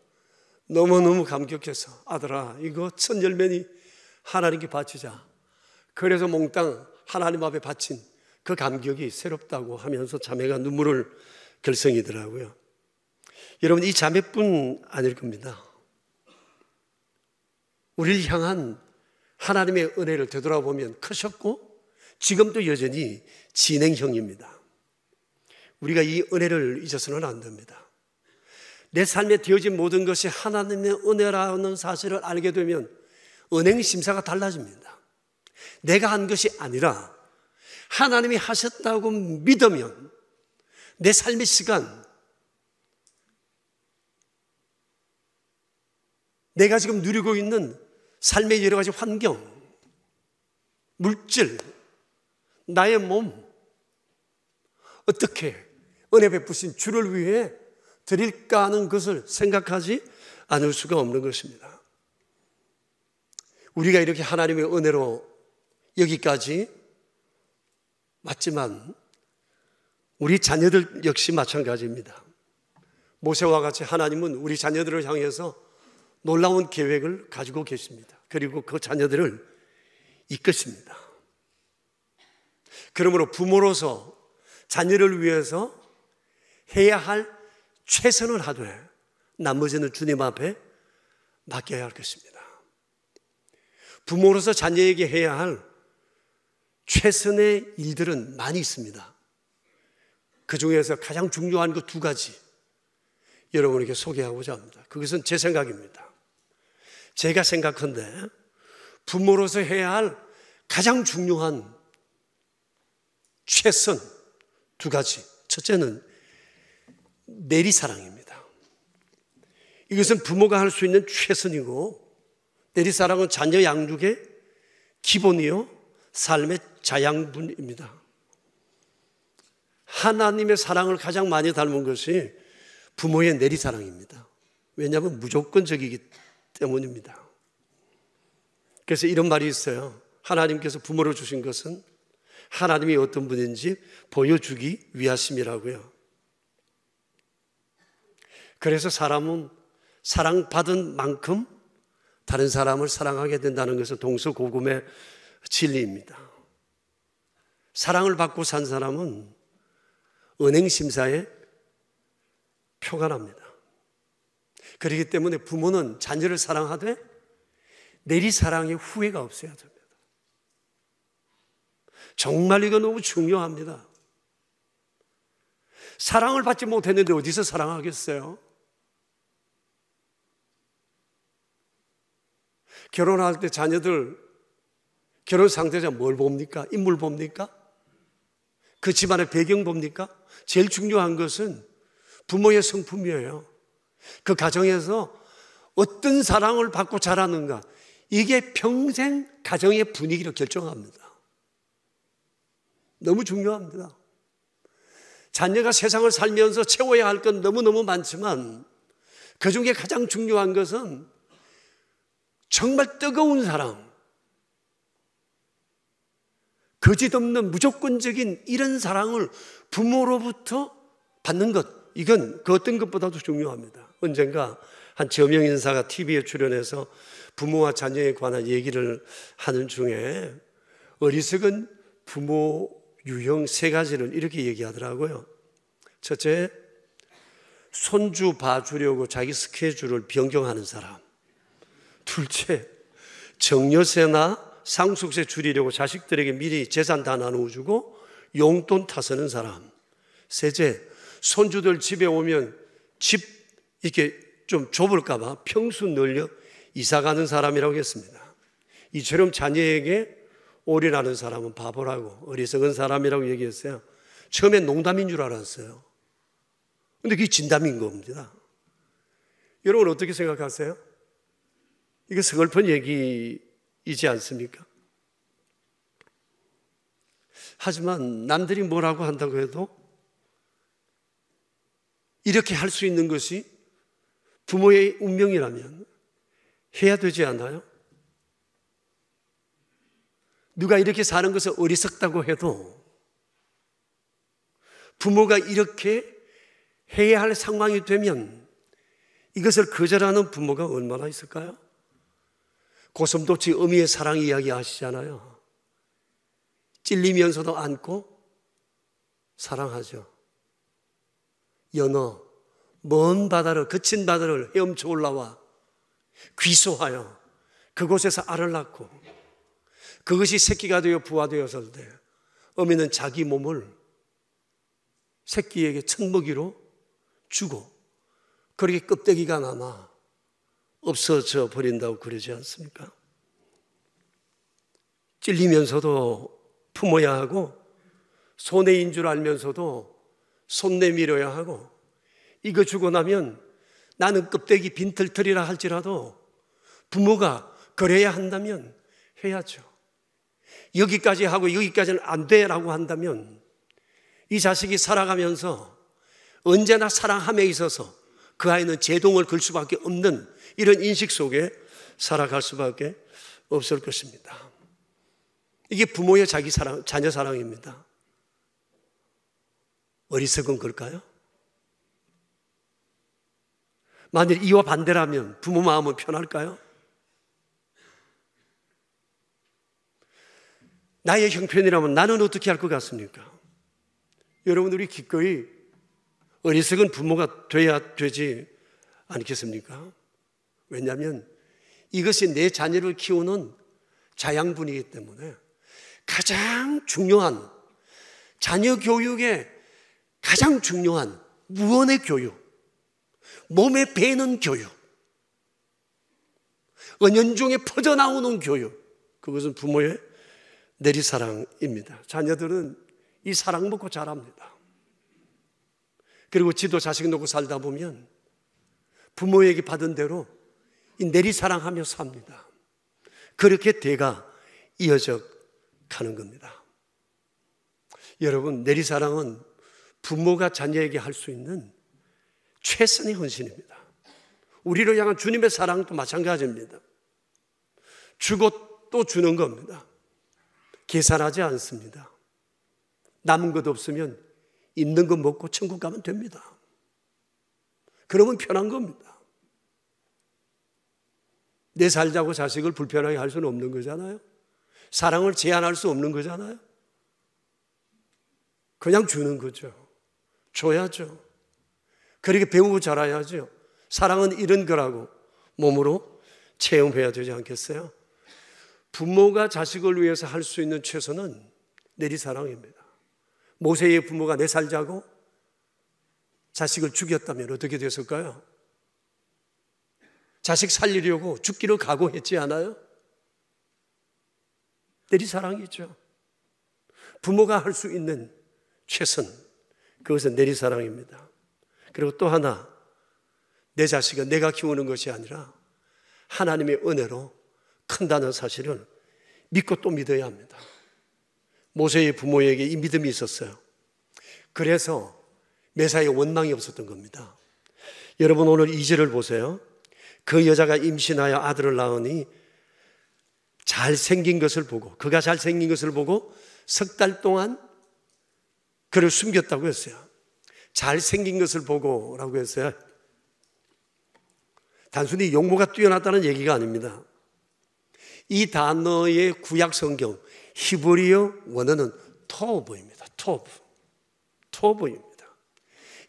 너무너무 감격해서 아들아 이거 첫 열매니 하나님께 바치자. 그래서 몽땅 하나님 앞에 바친 그 감격이 새롭다고 하면서 자매가 눈물을 글썽이더라고요. 여러분, 이 자매뿐 아닐 겁니다. 우리를 향한 하나님의 은혜를 되돌아보면 크셨고 지금도 여전히 진행형입니다. 우리가 이 은혜를 잊어서는 안 됩니다. 내 삶에 되어진 모든 것이 하나님의 은혜라는 사실을 알게 되면 은행 심사가 달라집니다. 내가 한 것이 아니라 하나님이 하셨다고 믿으면 내 삶의 시간, 내가 지금 누리고 있는 삶의 여러 가지 환경, 물질, 나의 몸, 어떻게 은혜 베푸신 주를 위해 드릴까 하는 것을 생각하지 않을 수가 없는 것입니다. 우리가 이렇게 하나님의 은혜로 여기까지 왔지만 우리 자녀들 역시 마찬가지입니다. 모세와 같이 하나님은 우리 자녀들을 향해서 놀라운 계획을 가지고 계십니다. 그리고 그 자녀들을 이끄십니다. 그러므로 부모로서 자녀를 위해서 해야 할 최선을 하되 나머지는 주님 앞에 맡겨야 할 것입니다. 부모로서 자녀에게 해야 할 최선의 일들은 많이 있습니다. 그 중에서 가장 중요한 그 두 가지 여러분에게 소개하고자 합니다. 그것은 제 생각입니다. 제가 생각한데 부모로서 해야 할 가장 중요한 최선 두 가지. 첫째는 내리사랑입니다. 이것은 부모가 할 수 있는 최선이고, 내리사랑은 자녀 양육의 기본이요 삶의 자양분입니다. 하나님의 사랑을 가장 많이 닮은 것이 부모의 내리사랑입니다. 왜냐하면 무조건적이기 때문입니다. 그래서 이런 말이 있어요. 하나님께서 부모를 주신 것은 하나님이 어떤 분인지 보여주기 위하심이라고요. 그래서 사람은 사랑받은 만큼 다른 사람을 사랑하게 된다는 것은 동서고금의 진리입니다. 사랑을 받고 산 사람은 은행심사에 표가 납니다. 그렇기 때문에 부모는 자녀를 사랑하되 내리사랑의 후회가 없어야 됩니다. 정말 이거 너무 중요합니다. 사랑을 받지 못했는데 어디서 사랑하겠어요? 결혼할 때 자녀들 결혼 상대자 뭘 봅니까? 인물 봅니까? 그 집안의 배경 봅니까? 제일 중요한 것은 부모의 성품이에요. 그 가정에서 어떤 사랑을 받고 자라는가, 이게 평생 가정의 분위기를 결정합니다. 너무 중요합니다. 자녀가 세상을 살면서 채워야 할 건 너무너무 많지만 그 중에 가장 중요한 것은 정말 뜨거운 사랑, 거짓없는 무조건적인 이런 사랑을 부모로부터 받는 것, 이건 그 어떤 것보다도 중요합니다. 언젠가 한 저명 인사가 TV에 출연해서 부모와 자녀에 관한 얘기를 하는 중에 어리석은 부모 유형 세 가지를 이렇게 얘기하더라고요. 첫째, 손주 봐주려고 자기 스케줄을 변경하는 사람. 둘째, 정여세나 상속세 줄이려고 자식들에게 미리 재산 다 나눠주고 용돈 타서는 사람. 셋째, 손주들 집에 오면 집 이렇게 좀 좁을까 봐 평수 늘려 이사 가는 사람이라고 했습니다. 이처럼 자녀에게 올인하는 사람은 바보라고, 어리석은 사람이라고 얘기했어요. 처음엔 농담인 줄 알았어요. 근데 그게 진담인 겁니다. 여러분 어떻게 생각하세요? 이게 서글픈 얘기이지 않습니까? 하지만 남들이 뭐라고 한다고 해도 이렇게 할 수 있는 것이 부모의 운명이라면 해야 되지 않아요? 누가 이렇게 사는 것을 어리석다고 해도 부모가 이렇게 해야 할 상황이 되면 이것을 거절하는 부모가 얼마나 있을까요? 고슴도치 어미의 사랑 이야기 아시잖아요. 찔리면서도 안고 사랑하죠. 연어, 먼 바다를, 거친 바다를 헤엄쳐 올라와 귀소하여 그곳에서 알을 낳고 그것이 새끼가 되어 부화되었을 때 어미는 자기 몸을 새끼에게 젖먹이로 주고 그렇게 껍데기가 남아 없어져 버린다고 그러지 않습니까? 찔리면서도 품어야 하고 손해인 줄 알면서도 손 내밀어야 하고, 이거 주고 나면 나는 껍데기 빈털털이라 할지라도 부모가 그래야 한다면 해야죠. 여기까지 하고 여기까지는 안 돼라고 한다면 이 자식이 살아가면서 언제나 사랑함에 있어서 그 아이는 제동을 걸 수밖에 없는 이런 인식 속에 살아갈 수밖에 없을 것입니다. 이게 부모의 자기 사랑, 자녀 사랑입니다. 어리석은 걸까요? 만일 이와 반대라면 부모 마음은 편할까요? 나의 형편이라면 나는 어떻게 할 것 같습니까? 여러분, 우리 기꺼이 어리석은 부모가 돼야 되지 않겠습니까? 왜냐하면 이것이 내 자녀를 키우는 자양분이기 때문에 가장 중요한, 자녀 교육의 가장 중요한 무언의 교육, 몸에 배는 교육, 은연중에 퍼져나오는 교육, 그것은 부모의 내리사랑입니다. 자녀들은 이 사랑 먹고 자랍니다. 그리고 지도 자식 놓고 살다 보면 부모에게 받은 대로 이 내리사랑하며 삽니다. 그렇게 대가 이어져 가는 겁니다. 여러분, 내리사랑은 부모가 자녀에게 할 수 있는 최선의 헌신입니다. 우리를 향한 주님의 사랑도 마찬가지입니다. 주고 또 주는 겁니다. 계산하지 않습니다. 남은 것 없으면 있는 거 먹고 천국 가면 됩니다. 그러면 편한 겁니다. 내 살자고 자식을 불편하게 할 수는 없는 거잖아요. 사랑을 제한할 수 없는 거잖아요. 그냥 주는 거죠. 줘야죠. 그렇게 배우고 자라야죠. 사랑은 이런 거라고 몸으로 체험해야 되지 않겠어요? 부모가 자식을 위해서 할 수 있는 최선은 내리사랑입니다. 모세의 부모가 4살 자고 자식을 죽였다면 어떻게 됐을까요? 자식 살리려고 죽기를 각오했지 않아요? 내리사랑이죠. 부모가 할 수 있는 최선, 그것은 내리사랑입니다. 그리고 또 하나, 내 자식은 내가 키우는 것이 아니라 하나님의 은혜로 큰다는 사실을 믿고 또 믿어야 합니다. 모세의 부모에게 이 믿음이 있었어요. 그래서 메사에 원망이 없었던 겁니다. 여러분, 오늘 2절을 보세요. 그 여자가 임신하여 아들을 낳으니 잘생긴 것을 보고, 그가 잘생긴 것을 보고 석 달 동안 그를 숨겼다고 했어요. 잘생긴 것을 보고라고 했어요. 단순히 용모가 뛰어났다는 얘기가 아닙니다. 이 단어의 구약 성경 히브리어 원어는 토브입니다. 토브입니다.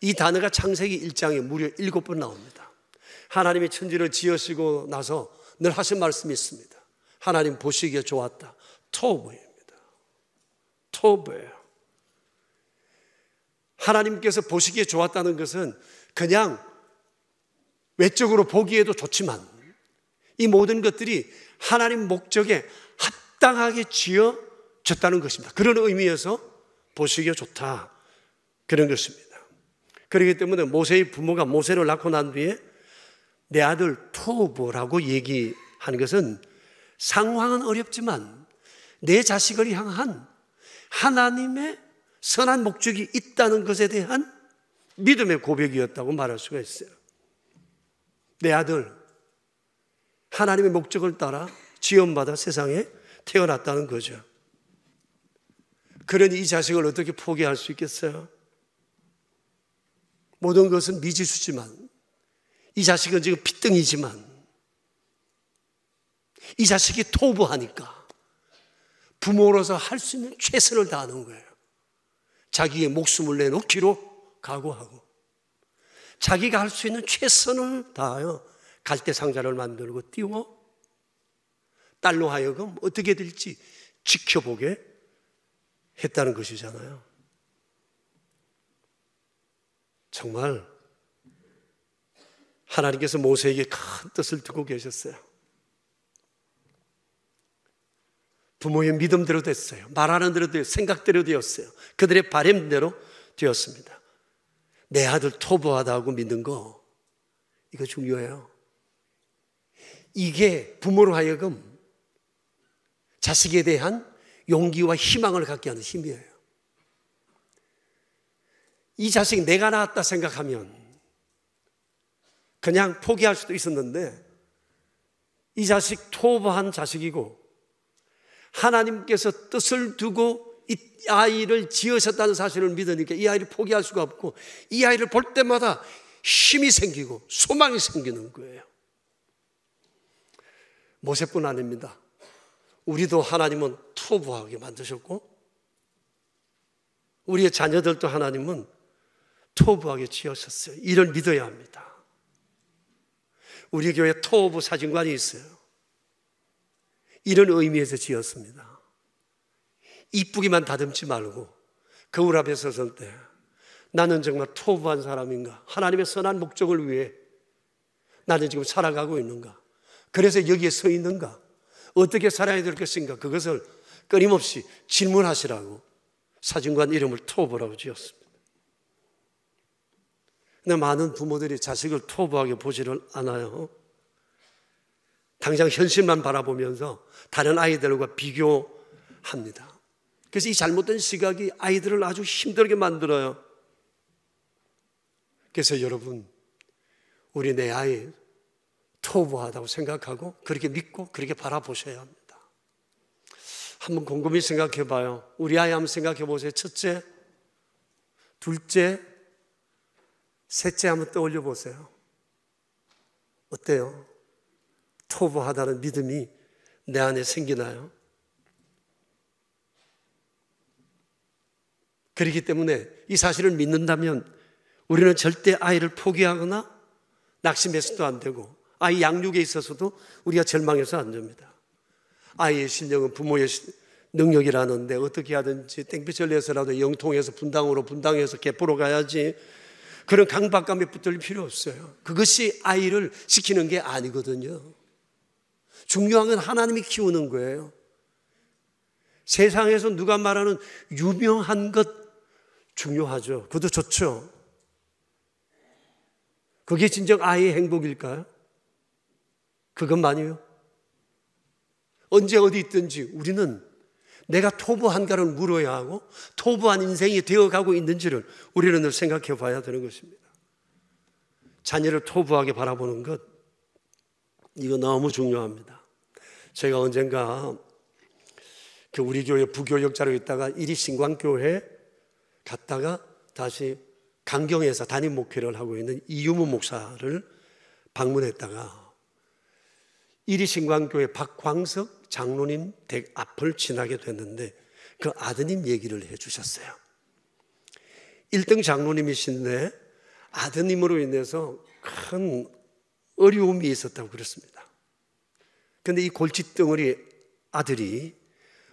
이 단어가 창세기 1장에 무려 7번 나옵니다. 하나님이 천지를 지으시고 나서 늘 하신 말씀이 있습니다. 하나님 보시기에 좋았다. 토브입니다. 토브예요. 하나님께서 보시기에 좋았다는 것은 그냥 외적으로 보기에도 좋지만 이 모든 것들이 하나님 목적에 합당하게 지어졌다는 것입니다. 그런 의미에서 보시기에 좋다, 그런 것입니다. 그렇기 때문에 모세의 부모가 모세를 낳고 난 뒤에 내 아들 토브라고 얘기하는 것은 상황은 어렵지만 내 자식을 향한 하나님의 선한 목적이 있다는 것에 대한 믿음의 고백이었다고 말할 수가 있어요. 내 아들, 하나님의 목적을 따라 지원받아 세상에 태어났다는 거죠. 그러니 이 자식을 어떻게 포기할 수 있겠어요? 모든 것은 미지수지만, 이 자식은 지금 핏등이지만, 이 자식이 토부하니까 부모로서 할 수 있는 최선을 다하는 거예요. 자기의 목숨을 내놓기로 각오하고 자기가 할 수 있는 최선을 다하여 갈대상자를 만들고 띄워 딸로 하여금 어떻게 될지 지켜보게 했다는 것이잖아요. 정말 하나님께서 모세에게 큰 뜻을 두고 계셨어요. 부모의 믿음대로 됐어요. 말하는 대로 되었어요. 생각대로 되었어요. 그들의 바람대로 되었습니다. 내 아들 토부하다고 믿는 거, 이거 중요해요. 이게 부모로 하여금 자식에 대한 용기와 희망을 갖게 하는 힘이에요. 이 자식 내가 낳았다 생각하면 그냥 포기할 수도 있었는데 이 자식 토부한 자식이고 하나님께서 뜻을 두고 이 아이를 지으셨다는 사실을 믿으니까 이 아이를 포기할 수가 없고 이 아이를 볼 때마다 힘이 생기고 소망이 생기는 거예요. 모세뿐 아닙니다. 우리도 하나님은 토부하게 만드셨고 우리의 자녀들도 하나님은 토부하게 지으셨어요. 이를 믿어야 합니다. 우리 교회 토부 사진관이 있어요. 이런 의미에서 지었습니다. 이쁘기만 다듬지 말고 거울 앞에 섰을 때 나는 정말 토부한 사람인가? 하나님의 선한 목적을 위해 나는 지금 살아가고 있는가? 그래서 여기에 서 있는가? 어떻게 살아야 될 것인가? 그것을 끊임없이 질문하시라고 사진관 이름을 토부라고 지었습니다. 근데 많은 부모들이 자식을 토부하게 보지를 않아요. 당장 현실만 바라보면서 다른 아이들과 비교합니다. 그래서 이 잘못된 시각이 아이들을 아주 힘들게 만들어요. 그래서 여러분, 우리 내 아이 토부하다고 생각하고 그렇게 믿고 그렇게 바라보셔야 합니다. 한번 곰곰이 생각해 봐요. 우리 아이 한번 생각해 보세요. 첫째, 둘째, 셋째 한번 떠올려 보세요. 어때요? 토부하다는 믿음이 내 안에 생기나요? 그렇기 때문에 이 사실을 믿는다면 우리는 절대 아이를 포기하거나 낙심해서도 안 되고 아이 양육에 있어서도 우리가 절망해서 안 됩니다. 아이의 실력은 부모의 능력이라는데 어떻게 하든지 땡볕을 내서라도 영통해서 분당해서 개포로 가야지 그런 강박감에 붙들 필요 없어요. 그것이 아이를 지키는 게 아니거든요. 중요한 건 하나님이 키우는 거예요. 세상에서 누가 말하는 유명한 것 중요하죠. 그것도 좋죠. 그게 진정 아이의 행복일까요? 그것만이요? 언제 어디 있든지 우리는 내가 토부한가를 물어야 하고 토부한 인생이 되어가고 있는지를 우리는 늘 생각해 봐야 되는 것입니다. 자녀를 토부하게 바라보는 것, 이거 너무 중요합니다. 제가 언젠가 우리 교회 부교역자로 있다가 이리 신광교회 갔다가 다시 강경에서 담임 목회를 하고 있는 이유무 목사를 방문했다가 이리 신광교회 박광석 장로님 댁 앞을 지나게 됐는데 그 아드님 얘기를 해 주셨어요. 1등 장로님이신데 아드님으로 인해서 큰 어려움이 있었다고 그랬습니다. 그런데 이 골칫덩어리 아들이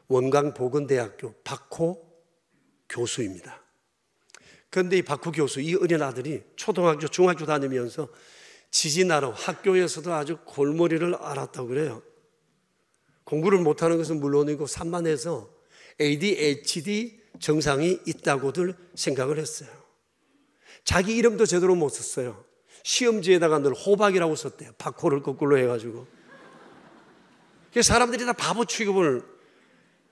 원광보건대학교 박호 교수입니다. 그런데 이 박호 교수, 이 어린 아들이 초등학교, 중학교 다니면서 지지나로 학교에서도 아주 골머리를 앓았다고 그래요. 공부를 못하는 것은 물론이고 산만해서 ADHD 증상이 있다고들 생각을 했어요. 자기 이름도 제대로 못 썼어요. 시험지에다가 늘 호박이라고 썼대요. 박호를 거꾸로 해가지고. 그래서 사람들이 다 바보 취급을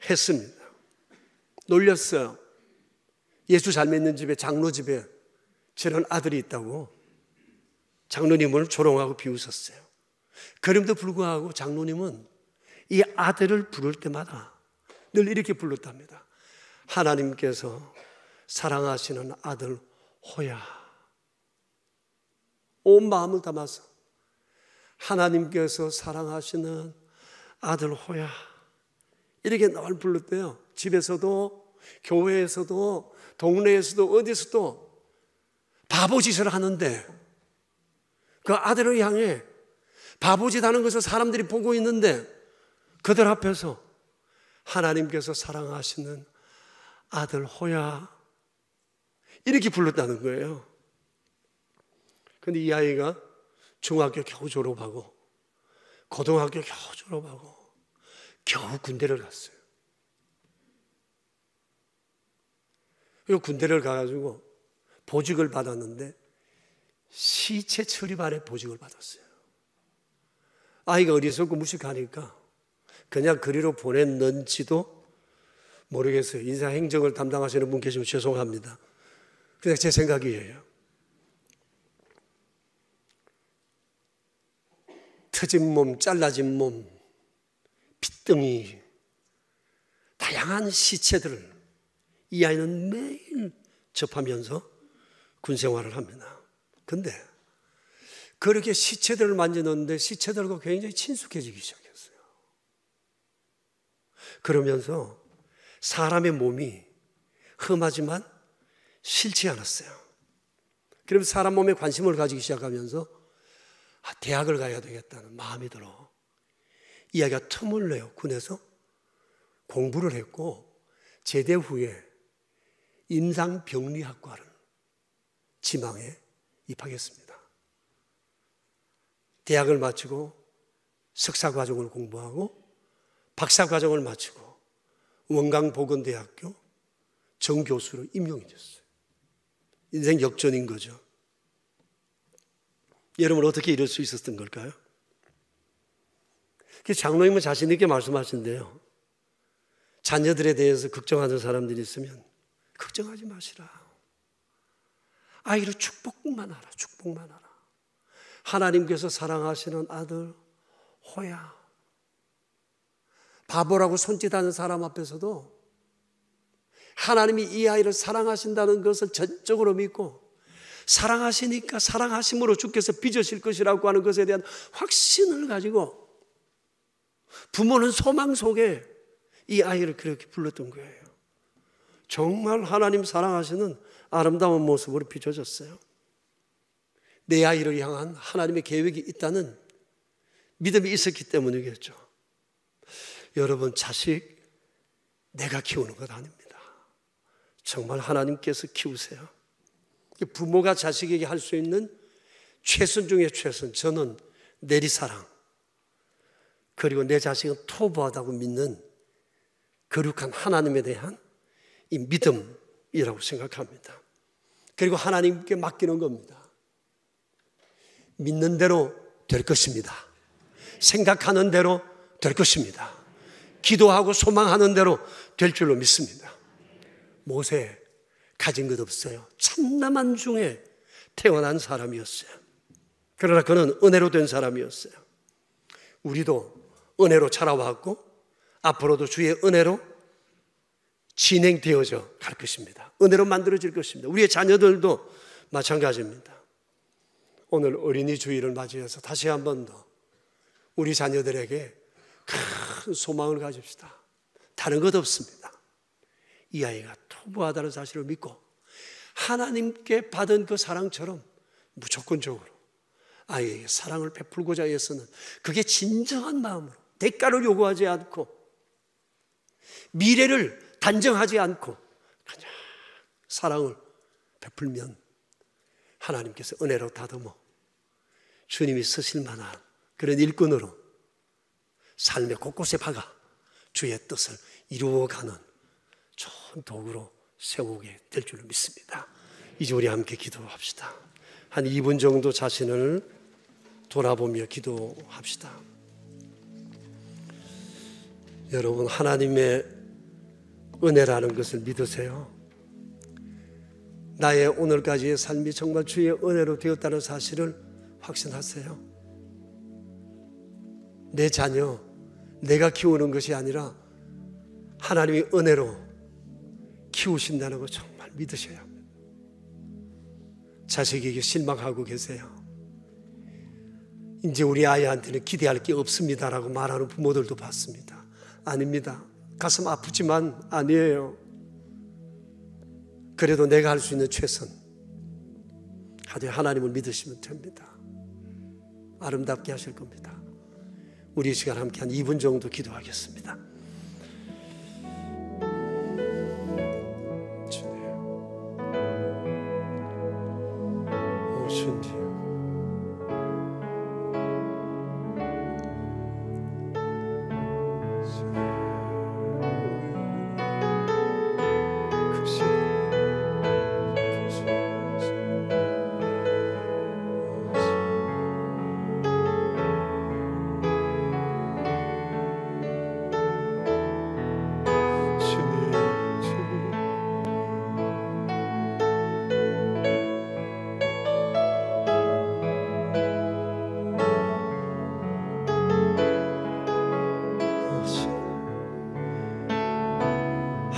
했습니다. 놀렸어요. 예수 잘 믿는 집에, 장로 집에 저런 아들이 있다고 장로님을 조롱하고 비웃었어요. 그럼에도 불구하고 장로님은 이 아들을 부를 때마다 늘 이렇게 불렀답니다. 하나님께서 사랑하시는 아들 호야. 온 마음을 담아서 하나님께서 사랑하시는 아들 호야. 이렇게 늘 불렀대요. 집에서도 교회에서도 동네에서도 어디서도 바보짓을 하는데 그 아들을 향해 바보짓 하는 것을 사람들이 보고 있는데 그들 앞에서 하나님께서 사랑하시는 아들 호야 이렇게 불렀다는 거예요. 그런데 이 아이가 중학교 겨우 졸업하고 고등학교 겨우 졸업하고 겨우 군대를 갔어요. 그리고 군대를 가가지고 보직을 받았는데 시체 처리반에 보직을 받았어요. 아이가 어리석고 무식하니까 그냥 그리로 보냈는지도 모르겠어요. 인사행정을 담당하시는 분 계시면 죄송합니다. 그냥 제 생각이에요. 터진 몸, 잘라진 몸, 핏덩이, 다양한 시체들을 이 아이는 매일 접하면서 군 생활을 합니다. 근데 그렇게 시체들을 만지는데 시체들과 굉장히 친숙해지기 시작했어요. 그러면서 사람의 몸이 험하지만 싫지 않았어요. 그러면서 사람 몸에 관심을 가지기 시작하면서 대학을 가야 되겠다는 마음이 들어 이 아이가 틈을 내어 군에서 공부를 했고 제대 후에 임상병리학과를 지망해 입학했습니다. 대학을 마치고 석사과정을 공부하고 박사과정을 마치고 원광보건대학교 정교수로 임용이 됐어요. 인생 역전인 거죠. 여러분 어떻게 이럴 수 있었던 걸까요? 장로님은 자신 있게 말씀하신대요. 자녀들에 대해서 걱정하는 사람들이 있으면 걱정하지 마시라. 아이를 축복만 하라. 축복만 하라. 하나님께서 사랑하시는 아들 호야. 바보라고 손짓하는 사람 앞에서도 하나님이 이 아이를 사랑하신다는 것을 전적으로 믿고 사랑하시니까 사랑하심으로 주께서 빚으실 것이라고 하는 것에 대한 확신을 가지고 부모는 소망 속에 이 아이를 그렇게 불렀던 거예요. 정말 하나님 사랑하시는 아름다운 모습으로 비춰졌어요. 내 아이를 향한 하나님의 계획이 있다는 믿음이 있었기 때문이겠죠. 여러분, 자식 내가 키우는 것 아닙니다. 정말 하나님께서 키우세요. 부모가 자식에게 할 수 있는 최선 중에 최선, 저는 내리사랑, 그리고 내 자식은 토부하다고 믿는 거룩한 하나님에 대한 이 믿음이라고 생각합니다. 그리고 하나님께 맡기는 겁니다. 믿는 대로 될 것입니다. 생각하는 대로 될 것입니다. 기도하고 소망하는 대로 될 줄로 믿습니다. 모세 가진 것 없어요. 참남한 중에 태어난 사람이었어요. 그러나 그는 은혜로 된 사람이었어요. 우리도 은혜로 자라왔고 앞으로도 주의 은혜로 진행되어져 갈 것입니다. 은혜로 만들어질 것입니다. 우리의 자녀들도 마찬가지입니다. 오늘 어린이 주일을 맞이해서 다시 한 번 더 우리 자녀들에게 큰 소망을 가집시다. 다른 것 없습니다. 이 아이가 토부하다는 사실을 믿고 하나님께 받은 그 사랑처럼 무조건적으로 아이에게 사랑을 베풀고자 해서는 그게 진정한 마음으로 대가를 요구하지 않고 미래를 단정하지 않고 그냥 사랑을 베풀면 하나님께서 은혜로 다듬어 주님이 쓰실 만한 그런 일꾼으로 삶의 곳곳에 박아 주의 뜻을 이루어가는 좋은 도구로 세우게 될 줄로 믿습니다. 이제 우리 함께 기도합시다. 한 2분 정도 자신을 돌아보며 기도합시다. 여러분, 하나님의 은혜라는 것을 믿으세요? 나의 오늘까지의 삶이 정말 주의 은혜로 되었다는 사실을 확신하세요? 내 자녀, 내가 키우는 것이 아니라 하나님의 은혜로 키우신다는 거 정말 믿으셔야 합니다. 자식에게 실망하고 계세요. 이제 우리 아이한테는 기대할 게 없습니다라고 말하는 부모들도 봤습니다. 아닙니다. 가슴 아프지만 아니에요. 그래도 내가 할 수 있는 최선, 하되 하나님을 믿으시면 됩니다. 아름답게 하실 겁니다. 우리 이 시간 함께 한 2분 정도 기도하겠습니다. 주님, 오 주님,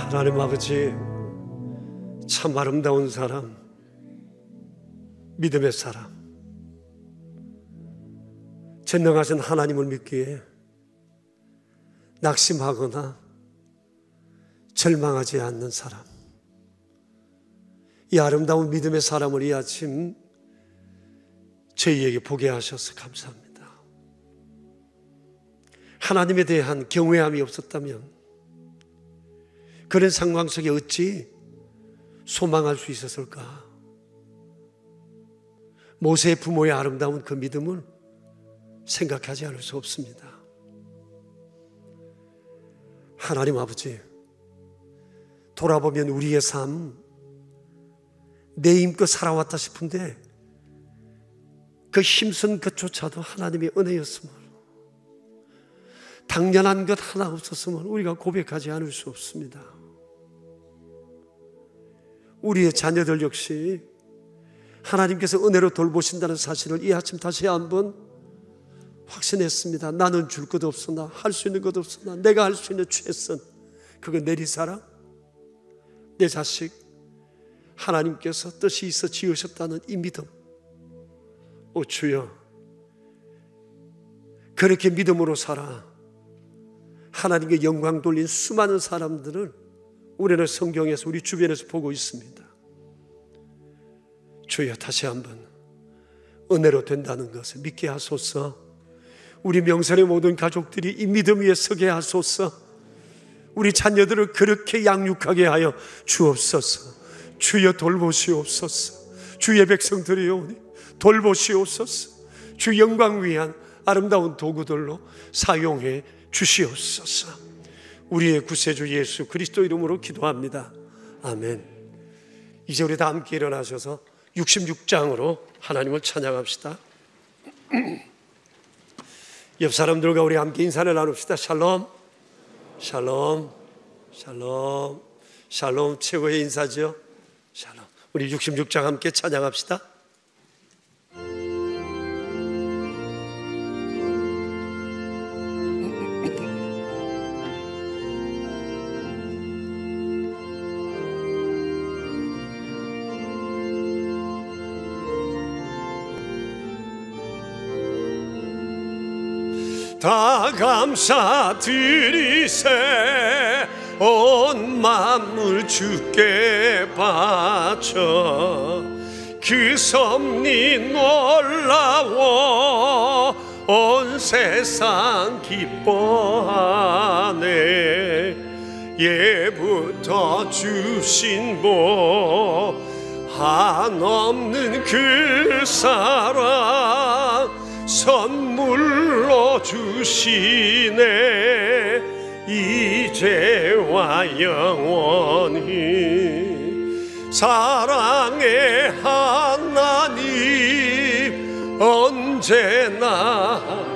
하나님 아버지, 참 아름다운 사람, 믿음의 사람, 전능하신 하나님을 믿기에 낙심하거나 절망하지 않는 사람, 이 아름다운 믿음의 사람을 이 아침 저희에게 보게 하셔서 감사합니다. 하나님에 대한 경외함이 없었다면 그런 상황 속에 어찌 소망할 수 있었을까? 모세의 부모의 아름다운 그 믿음을 생각하지 않을 수 없습니다. 하나님 아버지, 돌아보면 우리의 삶, 내 힘껏 살아왔다 싶은데 그 힘쓴 것조차도 하나님의 은혜였음을, 당연한 것 하나 없었음을 우리가 고백하지 않을 수 없습니다. 우리의 자녀들 역시 하나님께서 은혜로 돌보신다는 사실을 이 아침 다시 한번 확신했습니다. 나는 줄 것 없으나, 할 수 있는 것 없으나, 내가 할 수 있는 최선, 그거 내리사랑, 내 자식 하나님께서 뜻이 있어 지으셨다는 이 믿음. 오 주여, 그렇게 믿음으로 살아 하나님께 영광 돌린 수많은 사람들을 우리는 성경에서, 우리 주변에서 보고 있습니다. 주여, 다시 한번 은혜로 된다는 것을 믿게 하소서. 우리 명선의 모든 가족들이 이 믿음 위에 서게 하소서. 우리 자녀들을 그렇게 양육하게 하여 주옵소서. 주여 돌보시옵소서. 주의 백성들이오니 돌보시옵소서. 주 영광 위한 아름다운 도구들로 사용해 주시옵소서. 우리의 구세주 예수 그리스도 이름으로 기도합니다. 아멘. 이제 우리 다 함께 일어나셔서 66장으로 하나님을 찬양합시다. 옆 사람들과 우리 함께 인사를 나눕시다. 샬롬, 샬롬, 샬롬, 샬롬. 최고의 인사죠. 샬롬. 우리 66장 함께 찬양합시다. 다 감사드리세 온 만물 주께 바쳐 그 섭리 놀라워 온 세상 기뻐하네. 예부터 주신 복 한없는 그 사랑 선물로 주시네. 이제와 영원히 사랑의 하나님 언제나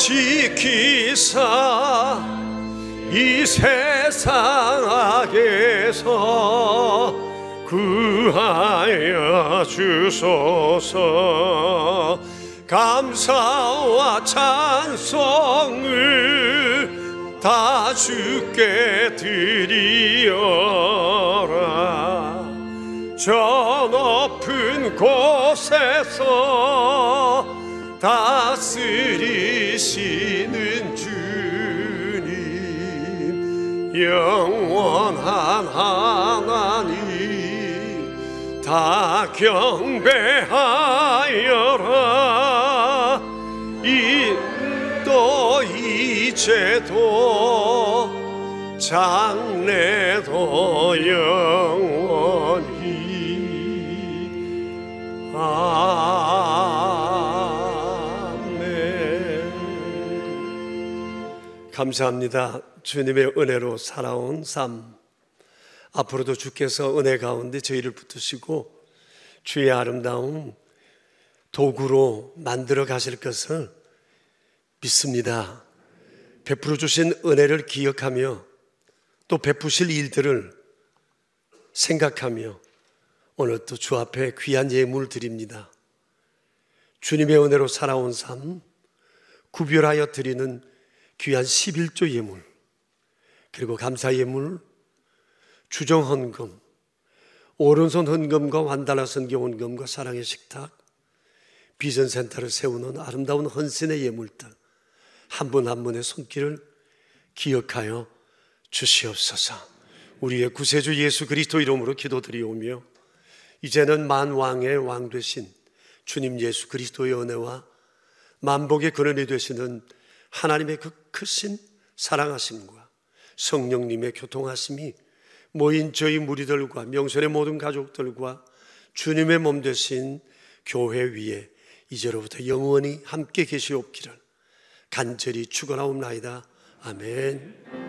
지키사 이 세상 악에서 구하여 주소서. 감사와 찬송을 다 주께 드리어라. 저 높은 곳에서 다스리시는 주님, 영원한 하나님 다 경배하여라. 또 이제도 장래도 영원히 감사합니다. 주님의 은혜로 살아온 삶, 앞으로도 주께서 은혜 가운데 저희를 붙드시고 주의 아름다운 도구로 만들어 가실 것을 믿습니다. 베풀어 주신 은혜를 기억하며 또 베푸실 일들을 생각하며 오늘 또 주 앞에 귀한 예물을 드립니다. 주님의 은혜로 살아온 삶, 구별하여 드리는 귀한 11조 예물, 그리고 감사 예물, 주정 헌금, 오른손 헌금과 완달라 선교 헌금과 사랑의 식탁, 비전 센터를 세우는 아름다운 헌신의 예물들 한 분 한 분의 손길을 기억하여 주시옵소서. 우리의 구세주 예수 그리스도 이름으로 기도드리오며 이제는 만왕의 왕 되신 주님 예수 그리스도의 은혜와 만복의 근원이 되시는 하나님의 그 크신 사랑하심과 성령님의 교통하심이 모인 저희 무리들과 명선의 모든 가족들과 주님의 몸 되신 교회 위에 이제로부터 영원히 함께 계시옵기를 간절히 축원하옵나이다. 아멘.